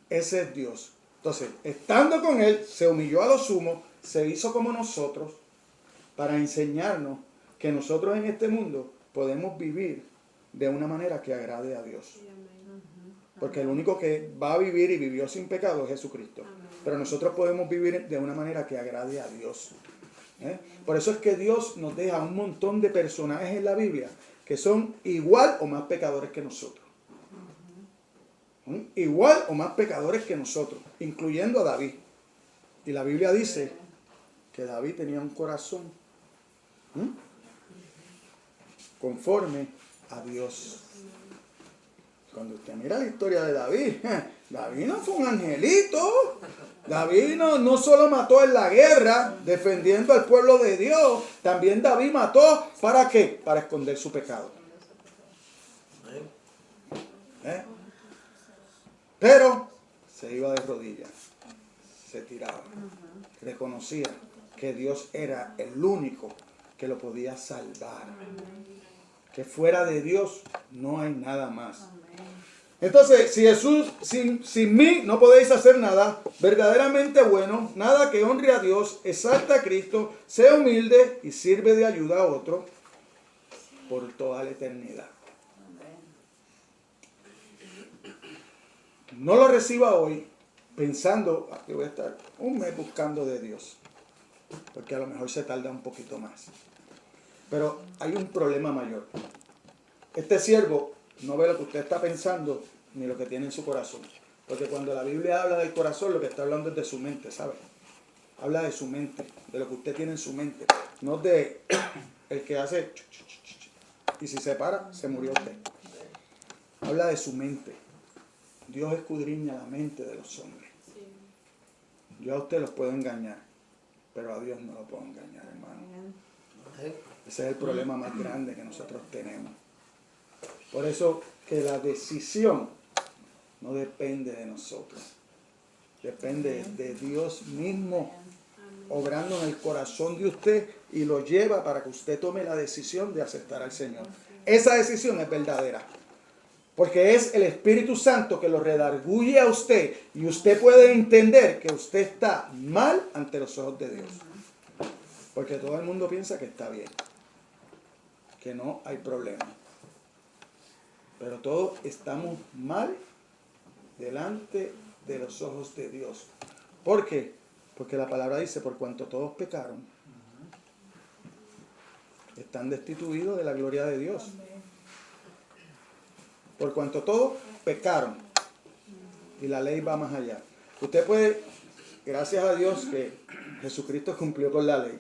ese es Dios. Entonces, estando con Él, se humilló a lo sumo, se hizo como nosotros, para enseñarnos que nosotros en este mundo podemos vivir de una manera que agrade a Dios. Porque el único que va a vivir y vivió sin pecado es Jesucristo. Pero nosotros podemos vivir de una manera que agrade a Dios. Por eso es que Dios nos deja un montón de personajes en la Biblia que son igual o más pecadores que nosotros. Igual o más pecadores que nosotros, incluyendo a David. Y la Biblia dice que David tenía un corazón conforme a Dios. Cuando usted mira la historia de David, David no fue un angelito. David no solo mató en la guerra, defendiendo al pueblo de Dios, también David mató, ¿para qué? Para esconder su pecado. Pero se iba de rodillas, se tiraba, reconocía que Dios era el único que lo podía salvar. Que fuera de Dios no hay nada más. Entonces, si Jesús, sin mí no podéis hacer nada verdaderamente bueno, nada que honre a Dios, exalta a Cristo, sea humilde y sirve de ayuda a otro por toda la eternidad. No lo reciba hoy pensando que voy a estar un mes buscando de Dios, porque a lo mejor se tarda un poquito más. Pero hay un problema mayor. Este siervo no ve lo que usted está pensando ni lo que tiene en su corazón. Porque cuando la Biblia habla del corazón, lo que está hablando es de su mente, ¿sabe? Habla de su mente, de lo que usted tiene en su mente. No de el que hace y si se para, se murió usted. Habla de su mente. Dios escudriña la mente de los hombres. Yo a usted los puedo engañar. Pero a Dios no lo puedo engañar, hermano. Amén. Ese es el problema más grande que nosotros tenemos. Por eso que la decisión no depende de nosotros. Depende de Dios mismo obrando en el corazón de usted y lo lleva para que usted tome la decisión de aceptar al Señor. Esa decisión es verdadera. Porque es el Espíritu Santo que lo redarguye a usted y usted puede entender que usted está mal ante los ojos de Dios. Porque todo el mundo piensa que está bien, que no hay problema. Pero todos estamos mal delante de los ojos de Dios. ¿Por qué? Porque la palabra dice, por cuanto todos pecaron, están destituidos de la gloria de Dios. Por cuanto todos pecaron. Y la ley va más allá. Usted puede, gracias a Dios que Jesucristo cumplió con la ley.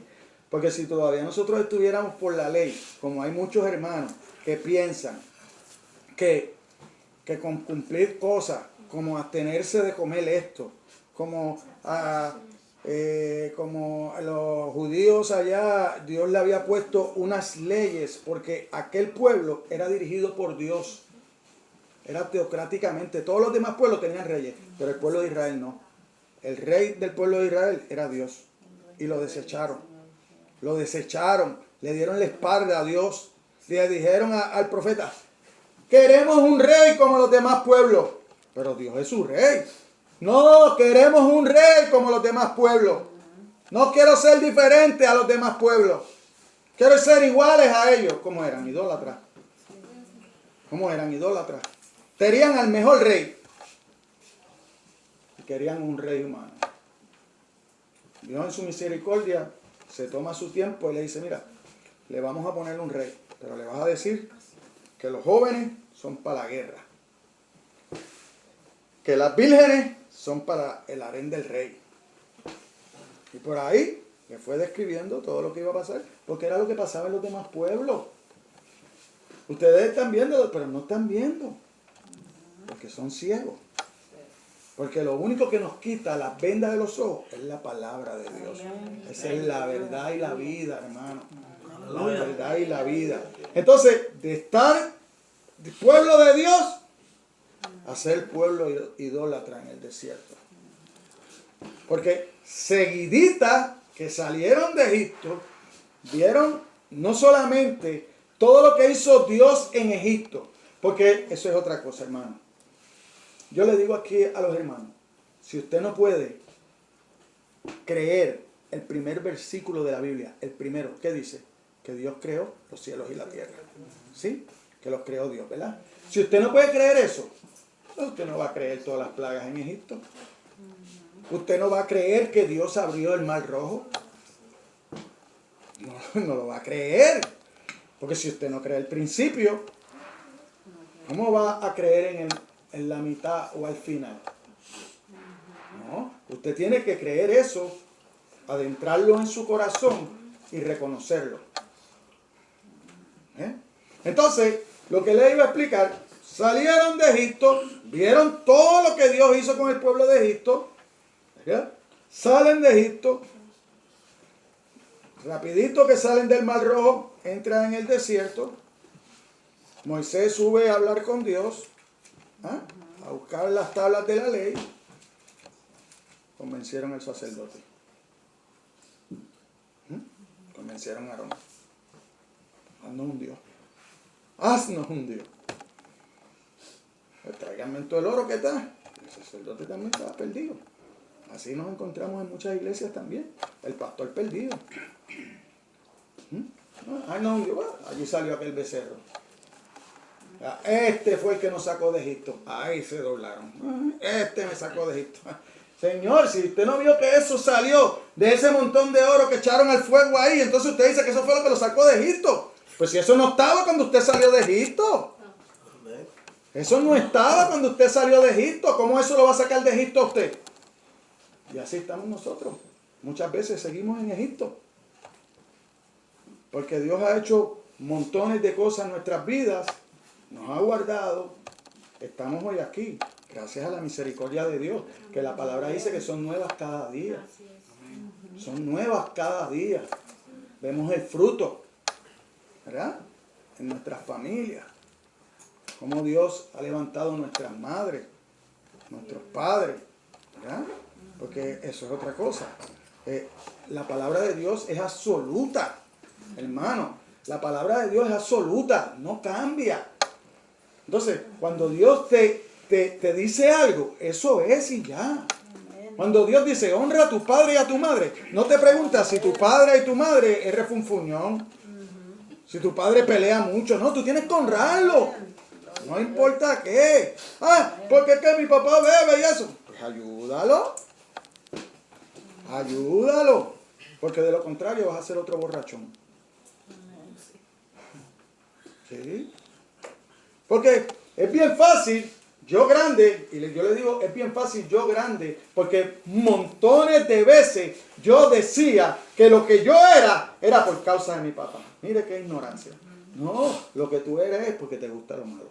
Porque si todavía nosotros estuviéramos por la ley, como hay muchos hermanos que piensan que con cumplir cosas, como abstenerse de comer esto, como los judíos allá, Dios le había puesto unas leyes, porque aquel pueblo era dirigido por Dios. Era teocráticamente. Todos los demás pueblos tenían reyes, pero el pueblo de Israel no. El rey del pueblo de Israel era Dios. Y lo desecharon. Lo desecharon. Le dieron la espalda a Dios. Le dijeron al profeta, queremos un rey como los demás pueblos. Pero Dios es su rey. No, queremos un rey como los demás pueblos. No quiero ser diferente a los demás pueblos. Quiero ser iguales a ellos. ¿Cómo eran? Idólatras. ¿Cómo eran? Idólatras. Querían al mejor rey. Y querían un rey humano. Dios en su misericordia se toma su tiempo y le dice, mira, le vamos a poner un rey, pero le vas a decir que los jóvenes son para la guerra. Que las vírgenes son para el harén del rey. Y por ahí le fue describiendo todo lo que iba a pasar, porque era lo que pasaba en los demás pueblos. Ustedes están viendo, pero no están viendo. Porque son ciegos. Porque lo único que nos quita las vendas de los ojos es la palabra de Dios. Esa es la verdad y la vida, hermano. La verdad y la vida. Entonces, de estar pueblo de Dios a ser pueblo idólatra en el desierto. Porque seguidita que salieron de Egipto, vieron no solamente todo lo que hizo Dios en Egipto, porque eso es otra cosa, hermano. Yo le digo aquí a los hermanos, si usted no puede creer el primer versículo de la Biblia, el primero, ¿qué dice? Que Dios creó los cielos y la tierra. ¿Sí? Que los creó Dios, ¿verdad? Si usted no puede creer eso, usted no va a creer todas las plagas en Egipto. Usted no va a creer que Dios abrió el mar rojo. No lo va a creer. Porque si usted no cree el principio, ¿cómo va a creer en la mitad o al final? No, usted tiene que creer eso, adentrarlo en su corazón y reconocerlo. Entonces, lo que le iba a explicar, salieron de Egipto, vieron todo lo que Dios hizo con el pueblo de Egipto, ¿verdad? Salen de Egipto, rapidito que salen del Mar Rojo, entran en el desierto. Moisés sube a hablar con Dios, a buscar las tablas de la ley. Convencieron al sacerdote. Convencieron a Aarón. Haznos un Dios. Haznos un Dios. Pues tráiganme todo el oro que está. El sacerdote también estaba perdido. Así nos encontramos en muchas iglesias también. El pastor perdido. No, un Dios. Allí salió aquel becerro. Este fue el que nos sacó de Egipto. Ahí se doblaron. Este me sacó de Egipto. Señor, si usted no vio que eso salió de ese montón de oro que echaron al fuego ahí, entonces usted dice que eso fue lo que lo sacó de Egipto. Pues si eso no estaba cuando usted salió de Egipto. Eso no estaba cuando usted salió de Egipto. ¿Cómo eso lo va a sacar de Egipto a usted? Y así estamos nosotros. Muchas veces seguimos en Egipto. Porque Dios ha hecho montones de cosas en nuestras vidas. Nos ha guardado. Estamos hoy aquí. Gracias a la misericordia de Dios. Que la palabra dice que son nuevas cada día. son nuevas cada día. Vemos el fruto, ¿verdad? En nuestras familias. Cómo Dios ha levantado nuestras madres, nuestros padres, ¿verdad? Porque eso es otra cosa. La palabra de Dios es absoluta, hermano. La palabra de Dios es absoluta, no cambia. Entonces, cuando Dios te dice algo, eso es y ya. Cuando Dios dice, honra a tu padre y a tu madre, no te preguntas si tu padre y tu madre es refunfuñón, si tu padre pelea mucho. No, tú tienes que honrarlo. No importa qué. Ah, porque es que mi papá bebe y eso. Pues ayúdalo. Ayúdalo. Porque de lo contrario vas a ser otro borrachón. ¿Sí? Porque es bien fácil, yo grande, y yo le digo, es bien fácil yo grande, porque montones de veces yo decía que lo que yo era por causa de mi papá. Mire qué ignorancia. No, lo que tú eres es porque te gusta lo malo.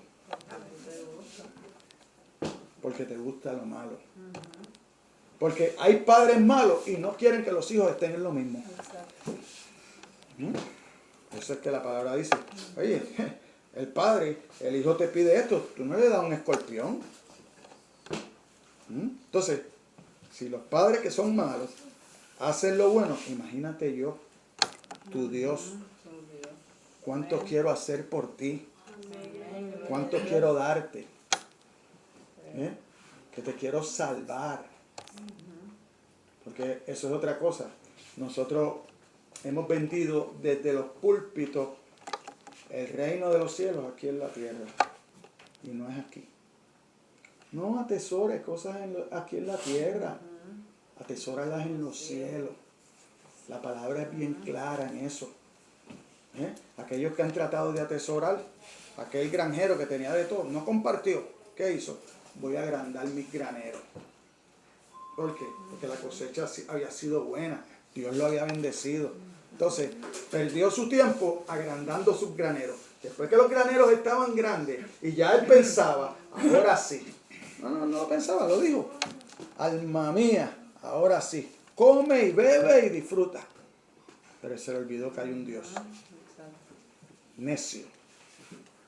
Porque te gusta lo malo. Porque hay padres malos y no quieren que los hijos estén en lo mismo. Eso es que la palabra dice, oye, el padre, el hijo te pide esto, tú no le das un escorpión. Entonces, si los padres que son malos hacen lo bueno, imagínate yo, tu Dios, cuánto quiero hacer por ti, cuánto quiero darte, que te quiero salvar. Porque eso es otra cosa. Nosotros hemos vendido desde los púlpitos el reino de los cielos aquí en la tierra. Y no es aquí. No atesores cosas aquí en la tierra. Atesóralas en los cielos. La palabra es bien clara en eso. Aquellos que han tratado de atesorar, aquel granjero que tenía de todo, no compartió. ¿Qué hizo? Voy a agrandar mis graneros. ¿Por qué? Porque la cosecha había sido buena. Dios lo había bendecido. Entonces, perdió su tiempo agrandando sus graneros. Después que los graneros estaban grandes y ya él pensaba, ahora sí. No lo pensaba, lo dijo. Alma mía, ahora sí. Come y bebe y disfruta. Pero se le olvidó que hay un Dios. Necio.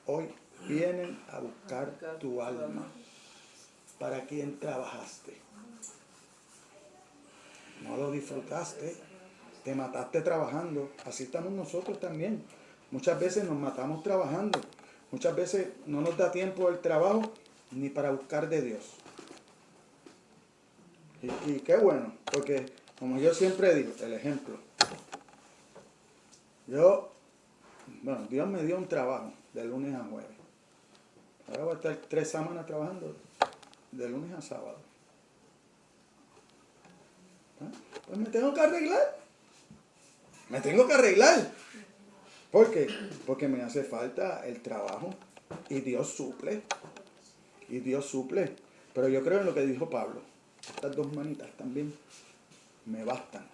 Hoy vienen a buscar tu alma. ¿Para quién trabajaste? No lo disfrutaste, te mataste trabajando. Así estamos nosotros también. Muchas veces nos matamos trabajando. Muchas veces no nos da tiempo el trabajo ni para buscar de Dios. Y qué bueno, porque como yo siempre digo, el ejemplo. Dios me dio un trabajo de lunes a jueves. Ahora voy a estar 3 semanas trabajando de lunes a sábado. Pues me tengo que arreglar. Me tengo que arreglar. ¿Por qué? Porque me hace falta el trabajo. Y Dios suple. Y Dios suple. Pero yo creo en lo que dijo Pablo. Estas 2 manitas también me bastan.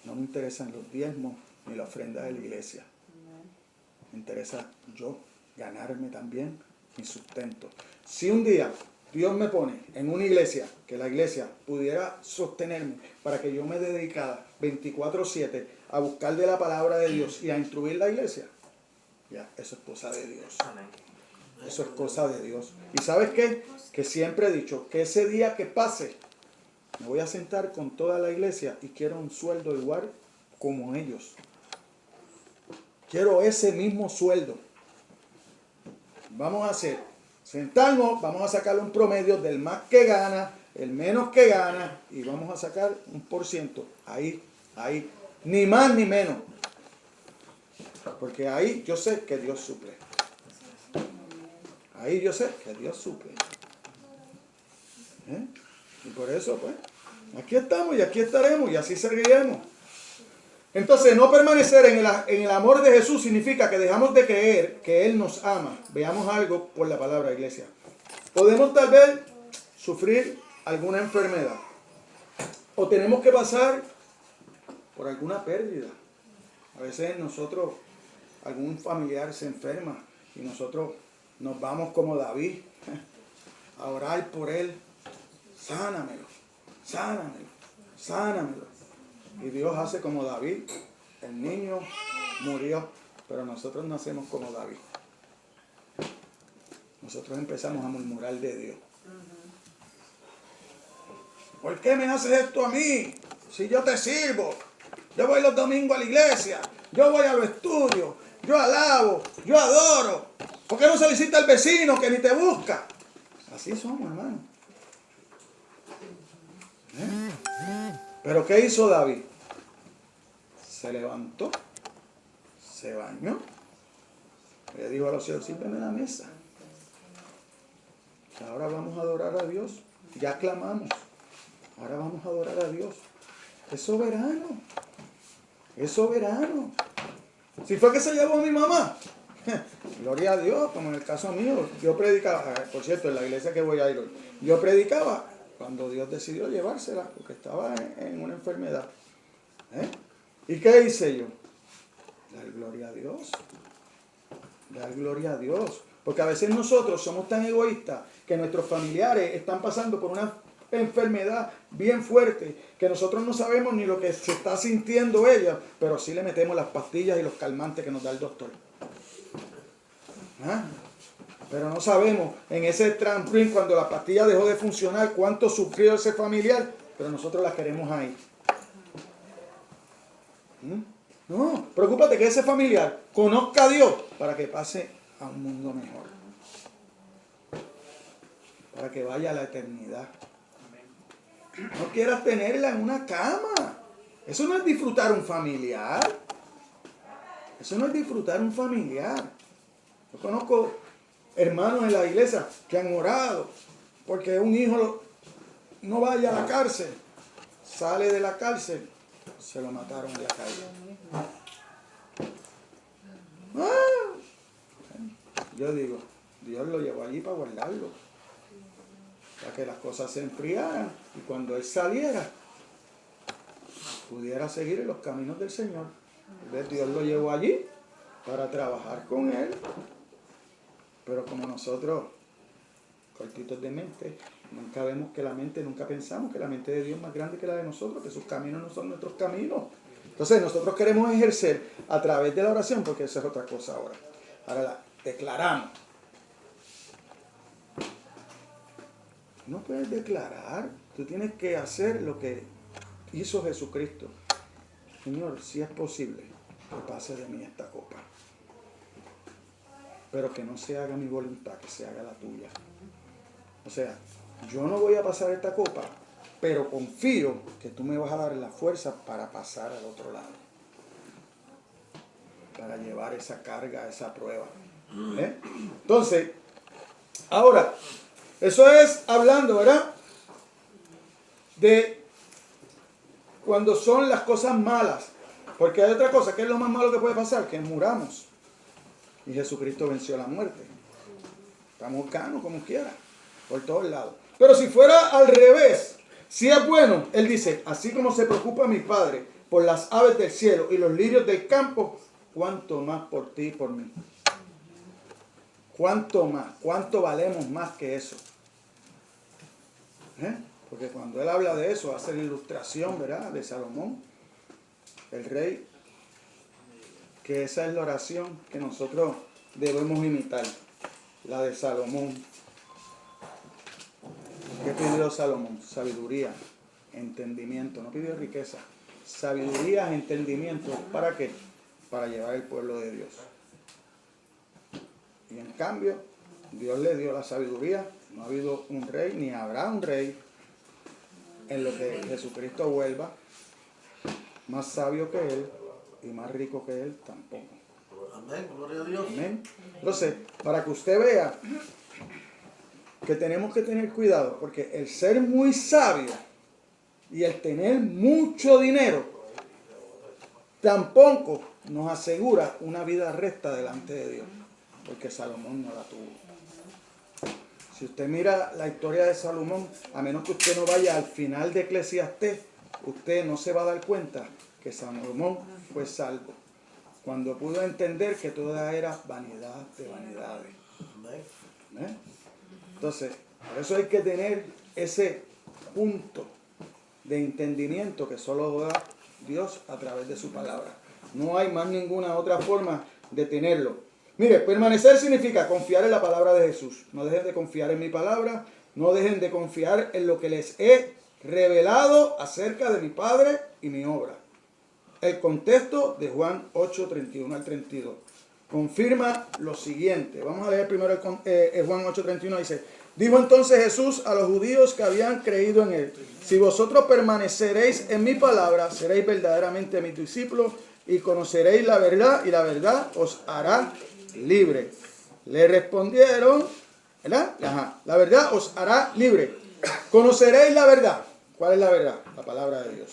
No me interesan los diezmos ni la ofrenda de la iglesia. Me interesa yo ganarme también mi sustento. Si un día Dios me pone en una iglesia, que la iglesia pudiera sostenerme para que yo me dedicara 24/7 a buscar de la palabra de Dios y a instruir la iglesia, ya, eso es cosa de Dios. Eso es cosa de Dios. ¿Y sabes qué? Que siempre he dicho que ese día que pase, me voy a sentar con toda la iglesia y quiero un sueldo igual como ellos. Quiero ese mismo sueldo. Vamos a sentarnos, vamos a sacar un promedio del más que gana, el menos que gana, y vamos a sacar un %. Ahí, ni más ni menos. Porque ahí yo sé que Dios suple. Ahí yo sé que Dios suple. Y por eso, pues, aquí estamos y aquí estaremos y así seguiremos. Entonces, no permanecer en el amor de Jesús significa que dejamos de creer que Él nos ama. Veamos algo por la palabra, iglesia. Podemos tal vez sufrir alguna enfermedad. O tenemos que pasar por alguna pérdida. A veces nosotros, algún familiar se enferma y nosotros nos vamos como David a orar por él. Sánamelo, sánamelo, sánamelo. Y Dios hace como David. El niño murió, pero nosotros no hacemos como David. Nosotros empezamos a murmurar de Dios. ¿Por qué me haces esto a mí? Si yo te sirvo. Yo voy los domingos a la iglesia. Yo voy a los estudios. Yo alabo. Yo adoro. ¿Por qué no se visita al vecino que ni te busca? Así somos, hermano. ¿Pero qué hizo David? Se levantó. Se bañó. Le dijo a los siervos, sírveme la mesa. Ahora vamos a adorar a Dios. Ya clamamos. Ahora vamos a adorar a Dios. Es soberano. Es soberano. Si fue que se llevó a mi mamá. Gloria a Dios, como en el caso mío. Yo predicaba, por cierto, en la iglesia que voy a ir hoy. Yo predicaba cuando Dios decidió llevársela, porque estaba en una enfermedad. ¿Y qué hice yo? Dar gloria a Dios. Dar gloria a Dios. Porque a veces nosotros somos tan egoístas que nuestros familiares están pasando por una enfermedad bien fuerte que nosotros no sabemos ni lo que se está sintiendo ella, pero sí le metemos las pastillas y los calmantes que nos da el doctor. Pero no sabemos en ese trampolín cuando la pastilla dejó de funcionar cuánto sufrió ese familiar, pero nosotros la queremos ahí. No, preocúpate que ese familiar conozca a Dios para que pase a un mundo mejor, para que vaya a la eternidad. No quieras tenerla en una cama. Eso no es disfrutar un familiar. Eso no es disfrutar un familiar. Yo conozco hermanos en la iglesia que han orado porque un hijo no vaya a la cárcel. Sale de la cárcel, se lo mataron en la calle. Yo digo, Dios lo llevó allí para guardarlo, para que las cosas se enfriaran y cuando él saliera pudiera seguir en los caminos del Señor. Dios lo llevó allí para trabajar con él, pero como nosotros, cortitos de mente, nunca vemos que la mente, nunca pensamos que la mente de Dios es más grande que la de nosotros, que sus caminos no son nuestros caminos. Entonces nosotros queremos ejercer a través de la oración, porque eso es otra cosa ahora. Ahora la declaramos. No puedes declarar, tú tienes que hacer lo que hizo Jesucristo. Señor, si es posible, que pase de mí esta copa, pero que no se haga mi voluntad, que se haga la tuya. O sea, yo no voy a pasar esta copa, pero confío que tú me vas a dar la fuerza para pasar al otro lado, para llevar esa carga, esa prueba. Entonces, ahora, eso es hablando, ¿verdad? De cuando son las cosas malas. Porque hay otra cosa, ¿qué es lo más malo que puede pasar? Que muramos. Y Jesucristo venció la muerte. Estamos canos como quiera, por todos lados. Pero si fuera al revés, si es bueno, Él dice, así como se preocupa mi Padre por las aves del cielo y los lirios del campo, ¿cuánto más por ti y por mí? ¿Cuánto más? ¿Cuánto valemos más que eso? Porque cuando Él habla de eso, hace la ilustración, ¿verdad?, de Salomón, el rey, que esa es la oración que nosotros debemos imitar, la de Salomón. ¿Qué pidió Salomón? Sabiduría, entendimiento, no pidió riqueza. Sabiduría, entendimiento, ¿para qué? Para llevar el pueblo de Dios. Y en cambio, Dios le dio la sabiduría. No ha habido un rey, ni habrá un rey, en lo que Jesucristo vuelva, más sabio que Él y más rico que Él tampoco. Amén, gloria a Dios. Amén. Entonces, para que usted vea que tenemos que tener cuidado, porque el ser muy sabio y el tener mucho dinero tampoco nos asegura una vida recta delante de Dios, porque Salomón no la tuvo. Si usted mira la historia de Salomón, a menos que usted no vaya al final de Eclesiastés, usted no se va a dar cuenta que Salomón fue salvo cuando pudo entender que toda era vanidad de vanidades. ¿Eh? Entonces, por eso hay que tener ese punto de entendimiento que solo da Dios a través de su palabra. No hay más ninguna otra forma de tenerlo. Mire, permanecer significa confiar en la palabra de Jesús. No dejen de confiar en mi palabra. No dejen de confiar en lo que les he revelado acerca de mi Padre y mi obra. El contexto de Juan 8, 31 al 32 confirma lo siguiente. Vamos a leer primero Juan 8, 31. Dice: dijo entonces Jesús a los judíos que habían creído en él: si vosotros permaneceréis en mi palabra, seréis verdaderamente mis discípulos y conoceréis la verdad, y la verdad os hará libre. Le respondieron, ¿verdad? Ajá, la verdad os hará libre. Conoceréis la verdad. ¿Cuál es la verdad? La palabra de Dios.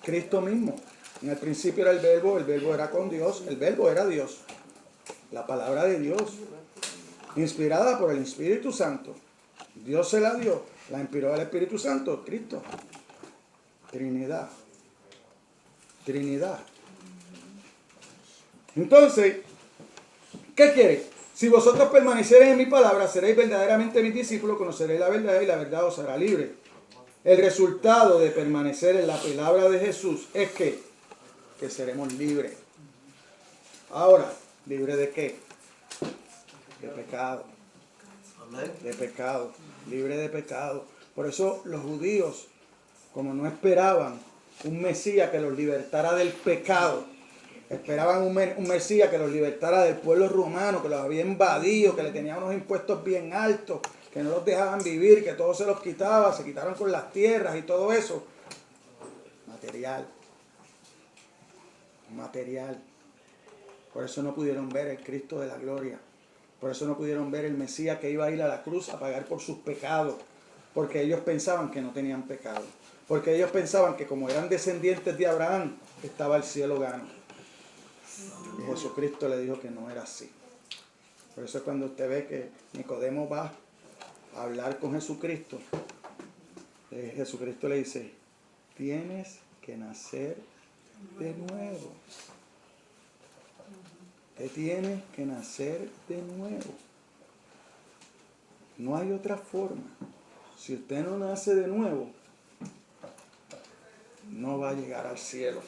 Cristo mismo. En el principio era el verbo era con Dios, el verbo era Dios. La palabra de Dios, inspirada por el Espíritu Santo. Dios se la dio, la inspiró el Espíritu Santo, Cristo. Trinidad. Trinidad. Entonces, ¿qué quiere? Si vosotros permaneceréis en mi palabra, seréis verdaderamente mis discípulos, conoceréis la verdad y la verdad os hará libre. El resultado de permanecer en la palabra de Jesús es que seremos libres. Ahora, ¿libre de qué? De pecado. De pecado. Libre de pecado. Por eso los judíos, como no esperaban un Mesías que los libertara del pecado, esperaban un Mesías que los libertara del pueblo romano, que los había invadido, que le tenía unos impuestos bien altos, que no los dejaban vivir, que todo se los quitaba, se quitaron con las tierras y todo eso. Material. Material. Por eso no pudieron ver el Cristo de la gloria. Por eso no pudieron ver el Mesías que iba a ir a la cruz a pagar por sus pecados. Porque ellos pensaban que no tenían pecado. Porque ellos pensaban que como eran descendientes de Abraham, estaba el cielo gano. Y Jesucristo le dijo que no era así. Por eso cuando usted ve que Nicodemo va a hablar con Jesucristo, Jesucristo le dice: tienes que nacer de nuevo. Usted tiene que nacer de nuevo. No hay otra forma. Si usted no nace de nuevo, no va a llegar al cielo.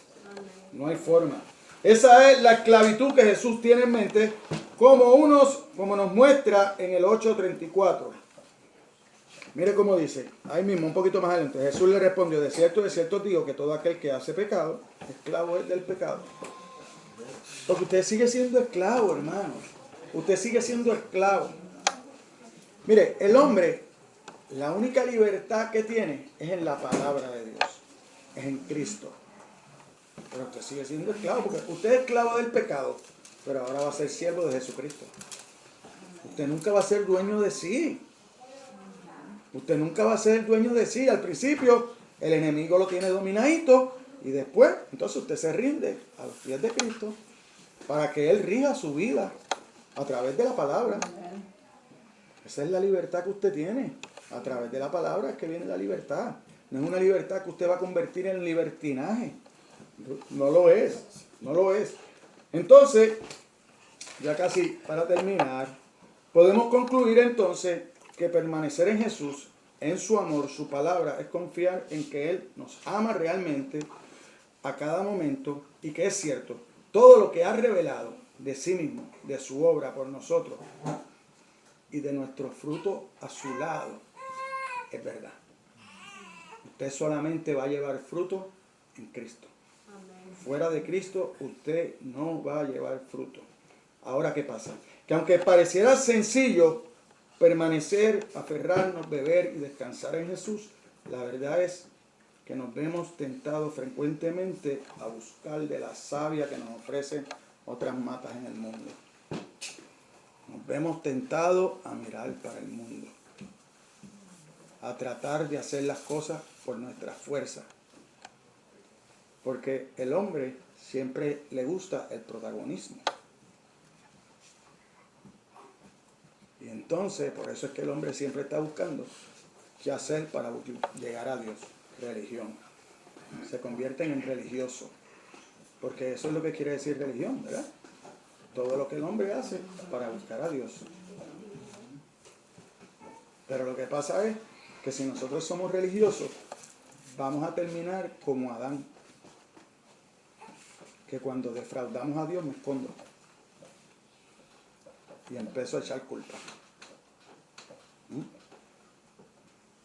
No hay forma. Esa es la esclavitud que Jesús tiene en mente, como nos muestra en el 8:34. Mire cómo dice, ahí mismo, un poquito más adelante. Jesús le respondió: de cierto digo que todo aquel que hace pecado, esclavo es del pecado. Porque usted sigue siendo esclavo, hermano. Usted sigue siendo esclavo. Mire, el hombre, la única libertad que tiene es en la palabra de Dios. Es en Cristo. Pero usted sigue siendo esclavo, porque usted es esclavo del pecado, pero ahora va a ser siervo de Jesucristo. Usted nunca va a ser dueño de sí. Usted nunca va a ser dueño de sí. Al principio, el enemigo lo tiene dominadito, y después, entonces usted se rinde a los pies de Cristo para que Él rija su vida a través de la palabra. Esa es la libertad que usted tiene. A través de la palabra es que viene la libertad. No es una libertad que usted va a convertir en libertinaje. No lo es. No lo es. Entonces, ya casi para terminar, podemos concluir entonces que permanecer en Jesús, en su amor, su palabra, es confiar en que Él nos ama realmente a cada momento y que es cierto, todo lo que ha revelado de sí mismo, de su obra por nosotros y de nuestro fruto a su lado, es verdad. Usted solamente va a llevar fruto en Cristo. Fuera de Cristo, usted no va a llevar fruto. Ahora, ¿qué pasa? Que aunque pareciera sencillo permanecer, aferrarnos, beber y descansar en Jesús, la verdad es que nos vemos tentados frecuentemente a buscar de la savia que nos ofrecen otras matas en el mundo. Nos vemos tentados a mirar para el mundo, a tratar de hacer las cosas por nuestra fuerza. Porque el hombre siempre le gusta el protagonismo. Y entonces, por eso es que el hombre siempre está buscando qué hacer para llegar a Dios. Religión. Se convierten en religiosos. Porque eso es lo que quiere decir religión, ¿verdad? Todo lo que el hombre hace para buscar a Dios. Pero lo que pasa es que si nosotros somos religiosos, vamos a terminar como Adán, que cuando defraudamos a Dios me escondo y empiezo a echar culpa.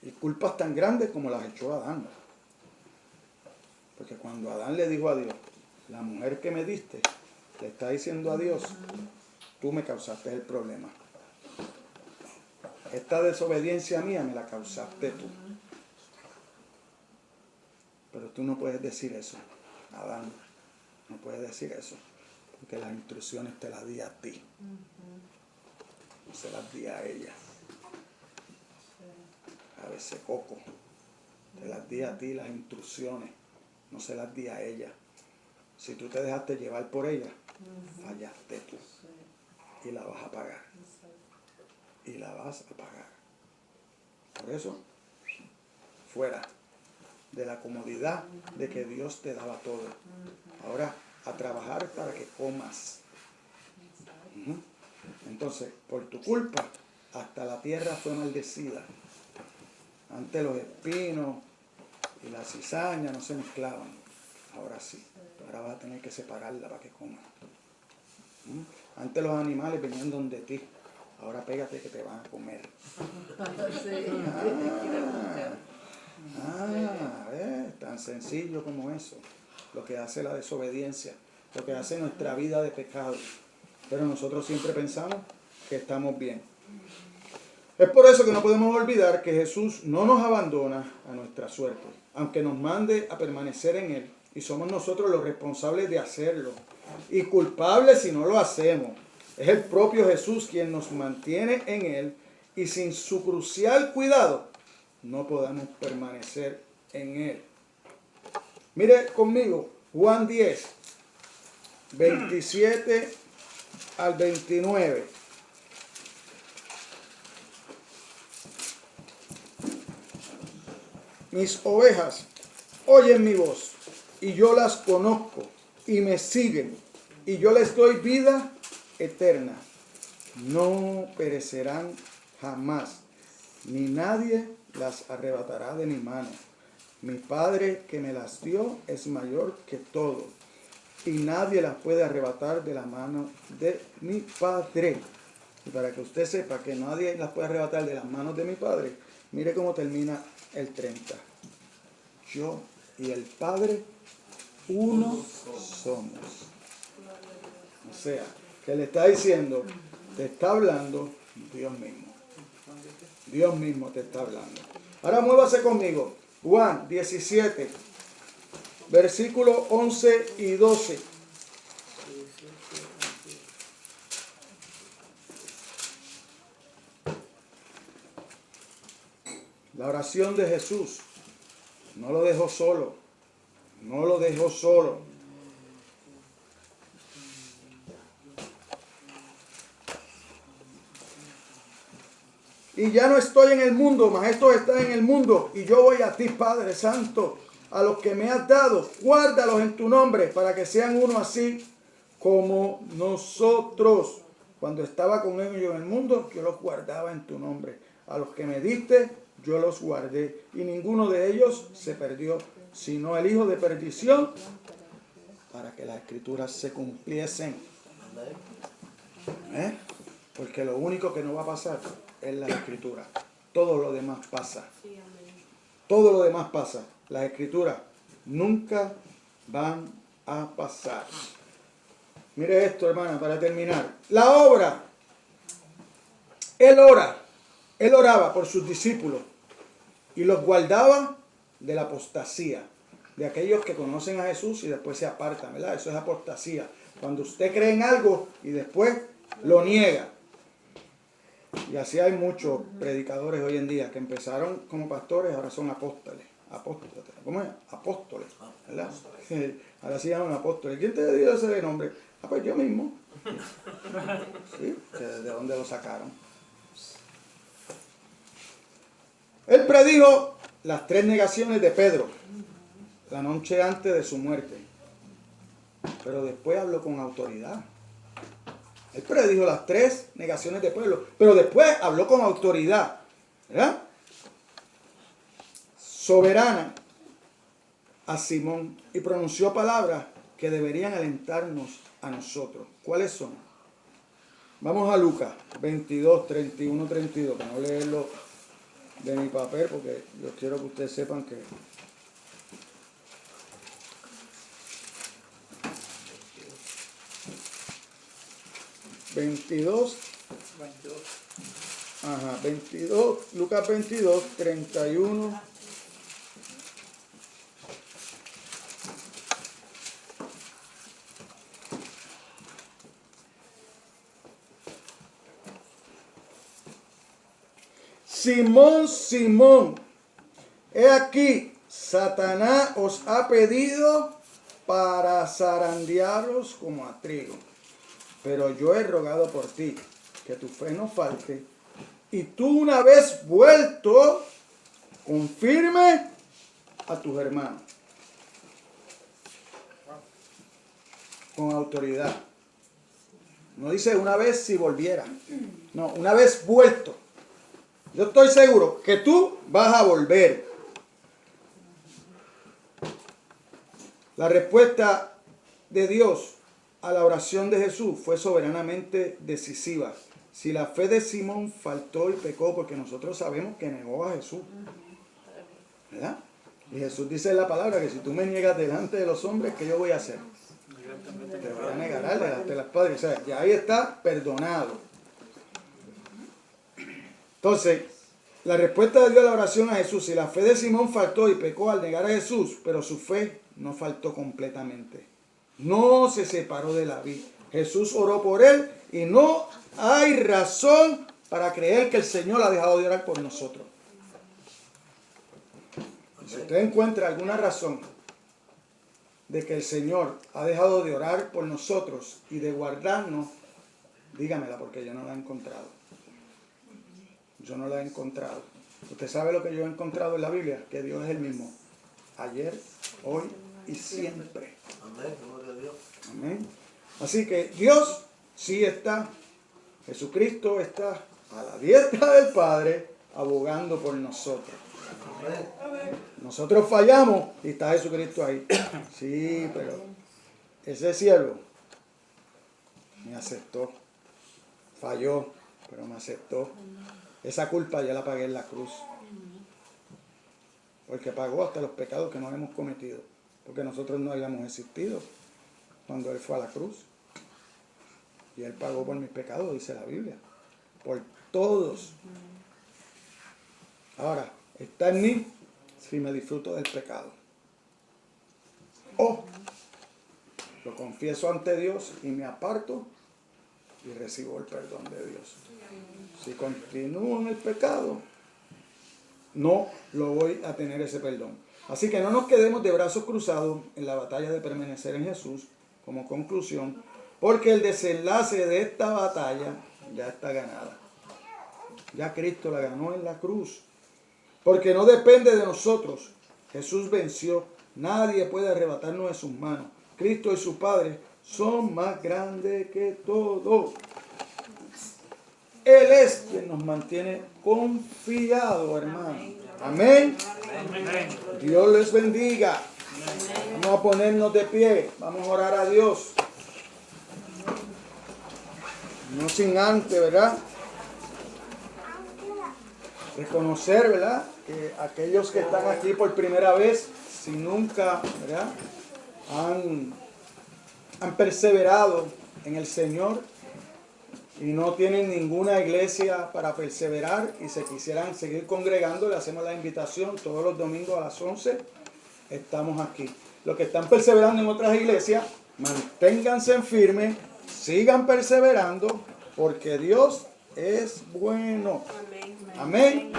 Y culpas tan grandes como las echó Adán. Porque cuando Adán le dijo a Dios, la mujer que me diste, le está diciendo a Dios, tú me causaste el problema. Esta desobediencia mía me la causaste tú. Pero tú no puedes decir eso, Adán. No puedes decir eso. Porque las instrucciones te las di a ti. No se las di a ella. A veces coco. Te las di a ti las instrucciones. No se las di a ella. Si tú te dejaste llevar por ella, fallaste tú. Y la vas a pagar. Y la vas a pagar. Por eso, fuera de la comodidad de que Dios te daba todo. Ahora, a trabajar para que comas. Entonces, por tu culpa, hasta la tierra fue maldecida. Antes los espinos y la cizaña no se mezclaban. Ahora sí. Ahora vas a tener que separarla para que coman. Antes los animales venían donde ti. Ahora pégate que te van a comer. Tan sencillo como eso. Lo que hace la desobediencia. Lo que hace nuestra vida de pecado. Pero nosotros siempre pensamos que estamos bien. Es por eso que no podemos olvidar que Jesús no nos abandona a nuestra suerte, aunque nos mande a permanecer en Él. Y somos nosotros los responsables de hacerlo. Y culpables si no lo hacemos. Es el propio Jesús quien nos mantiene en Él. Y sin su crucial cuidado, no podemos permanecer en Él. Mire conmigo, Juan 10, 27 al 29. Mis ovejas oyen mi voz, y yo las conozco, y me siguen, y yo les doy vida eterna. No perecerán jamás, ni nadie las arrebatará de mi mano. Mi Padre que me las dio es mayor que todo, y nadie las puede arrebatar de la mano de mi Padre. Y para que usted sepa que nadie las puede arrebatar de las manos de mi Padre, mire cómo termina el 30. Yo y el Padre, uno somos. O sea, que le está diciendo, te está hablando Dios mismo. Dios mismo te está hablando. Ahora muévase conmigo. Juan 17, versículos 11 y 12. La oración de Jesús. No lo dejó solo. No lo dejó solo. Y ya no estoy en el mundo, mas estos están en el mundo. Y yo voy a ti, Padre Santo, a los que me has dado. Guárdalos en tu nombre, para que sean uno así como nosotros. Cuando estaba con ellos en el mundo, yo los guardaba en tu nombre. A los que me diste, yo los guardé. Y ninguno de ellos se perdió, sino el hijo de perdición, para que las escrituras se cumpliesen. Porque lo único que no va a pasar es la escritura. Todo lo demás pasa. Todo lo demás pasa. Las escrituras nunca van a pasar. Mire esto, hermana, para terminar. La obra. Él oraba por sus discípulos y los guardaba de la apostasía. De aquellos que conocen a Jesús y después se apartan, ¿verdad? Eso es apostasía. Cuando usted cree en algo y después lo niega. Y así hay muchos predicadores hoy en día que empezaron como pastores, ahora son apóstoles. ¿Cómo es? Apóstoles, ¿verdad? Sí, ahora sí llaman apóstoles. ¿Quién te dio ese nombre? Ah, pues yo mismo. ¿Sí? ¿De dónde lo sacaron? Él predijo las 3 negaciones de Pedro la noche antes de su muerte. Pero después habló con autoridad. Él predijo las 3 negaciones de Pedro, pero después habló con autoridad, ¿verdad? Soberana a Simón y pronunció palabras que deberían alentarnos a nosotros. ¿Cuáles son? Vamos a Lucas 22, 31, 32, para no leerlo de mi papel, porque yo quiero que ustedes sepan que... Lucas 22, 31. Simón, Simón, he aquí, Satanás os ha pedido para zarandearos como a trigo. Pero yo he rogado por ti, que tu fe no falte, y tú una vez vuelto, confirme a tus hermanos. Con autoridad. No dice una vez si volviera. No, una vez vuelto. Yo estoy seguro que tú vas a volver. La respuesta de Dios a la oración de Jesús fue soberanamente decisiva. Si la fe de Simón faltó y pecó, porque nosotros sabemos que negó a Jesús, ¿verdad? Y Jesús dice en la palabra que si tú me niegas delante de los hombres, ¿qué yo voy a hacer? Te voy a negar delante de las padres. O sea, ya ahí está perdonado. Entonces, la respuesta de Dios a la oración a Jesús, si la fe de Simón faltó y pecó al negar a Jesús, pero su fe no faltó completamente. No se separó de la vid. Jesús oró por él y no hay razón para creer que el Señor ha dejado de orar por nosotros. Si usted encuentra alguna razón de que el Señor ha dejado de orar por nosotros y de guardarnos, dígamela, porque yo no la he encontrado. Yo no la he encontrado. Usted sabe lo que yo he encontrado en la Biblia, que Dios es el mismo. Ayer, hoy y siempre. Amén, gloria a Dios. Amén. Así que Dios sí está, Jesucristo está a la diestra del Padre, abogando por nosotros. Amén. Nosotros fallamos y está Jesucristo ahí. Sí, pero ese siervo me aceptó. Falló, pero me aceptó. Esa culpa ya la pagué en la cruz. Porque pagó hasta los pecados que no hemos cometido. Porque nosotros no habíamos existido cuando Él fue a la cruz. Y Él pagó por mis pecados, dice la Biblia. Por todos. Ahora, está en mí si me disfruto del pecado. O lo confieso ante Dios y me aparto y recibo el perdón de Dios. Si continúo en el pecado, no lo voy a tener ese perdón. Así que no nos quedemos de brazos cruzados en la batalla de permanecer en Jesús como conclusión, porque el desenlace de esta batalla ya está ganada. Ya Cristo la ganó en la cruz. Porque no depende de nosotros. Jesús venció. Nadie puede arrebatarnos de sus manos. Cristo y su Padre son más grandes que todo. Él es quien nos mantiene confiados, hermano. Amén. Dios les bendiga. Vamos a ponernos de pie. Vamos a orar a Dios. No sin antes, ¿verdad? Reconocer, ¿verdad? Que aquellos que están aquí por primera vez, si nunca, ¿verdad? Han perseverado en el Señor y no tienen ninguna iglesia para perseverar y se quisieran seguir congregando, le hacemos la invitación todos los domingos a las 11. Estamos aquí. Los que están perseverando en otras iglesias, manténganse en firme, sigan perseverando, porque Dios es bueno. Amén.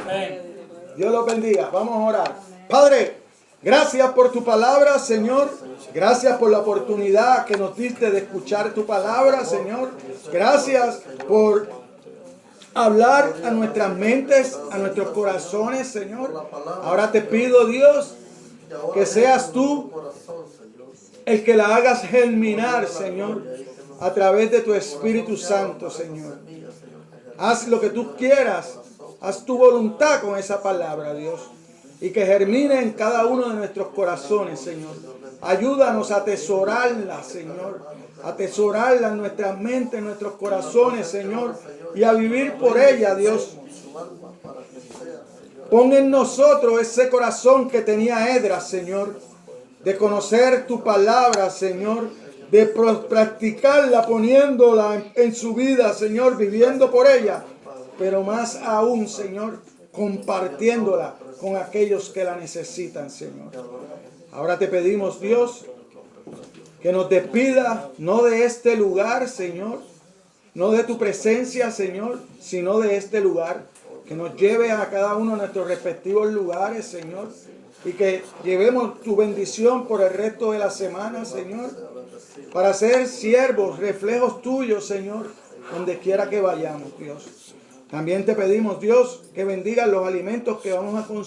Dios los bendiga. Vamos a orar. Padre, gracias por tu palabra, Señor. Gracias por la oportunidad que nos diste de escuchar tu palabra, Señor. Gracias por hablar a nuestras mentes, a nuestros corazones, Señor. Ahora te pido, Dios, que seas tú el que la hagas germinar, Señor, a través de tu Espíritu Santo, Señor. Haz lo que tú quieras. Haz tu voluntad con esa palabra, Dios. Y que germine en cada uno de nuestros corazones, Señor. Ayúdanos a atesorarla, Señor. Atesorarla en nuestras mentes, en nuestros corazones, Señor. Y a vivir por ella, Dios. Su alma para que sea, Señor. Pon en nosotros ese corazón que tenía Esdras, Señor. De conocer tu palabra, Señor. De practicarla, poniéndola en su vida, Señor. Viviendo por ella. Pero más aún, Señor, compartiéndola con aquellos que la necesitan, Señor. Ahora te pedimos, Dios, que nos despida no de este lugar, Señor, no de tu presencia, Señor, sino de este lugar. Que nos lleve a cada uno de nuestros respectivos lugares, Señor, y que llevemos tu bendición por el resto de la semana, Señor, para ser siervos, reflejos tuyos, Señor, donde quiera que vayamos, Dios. También te pedimos, Dios, que bendiga los alimentos que vamos a consumir.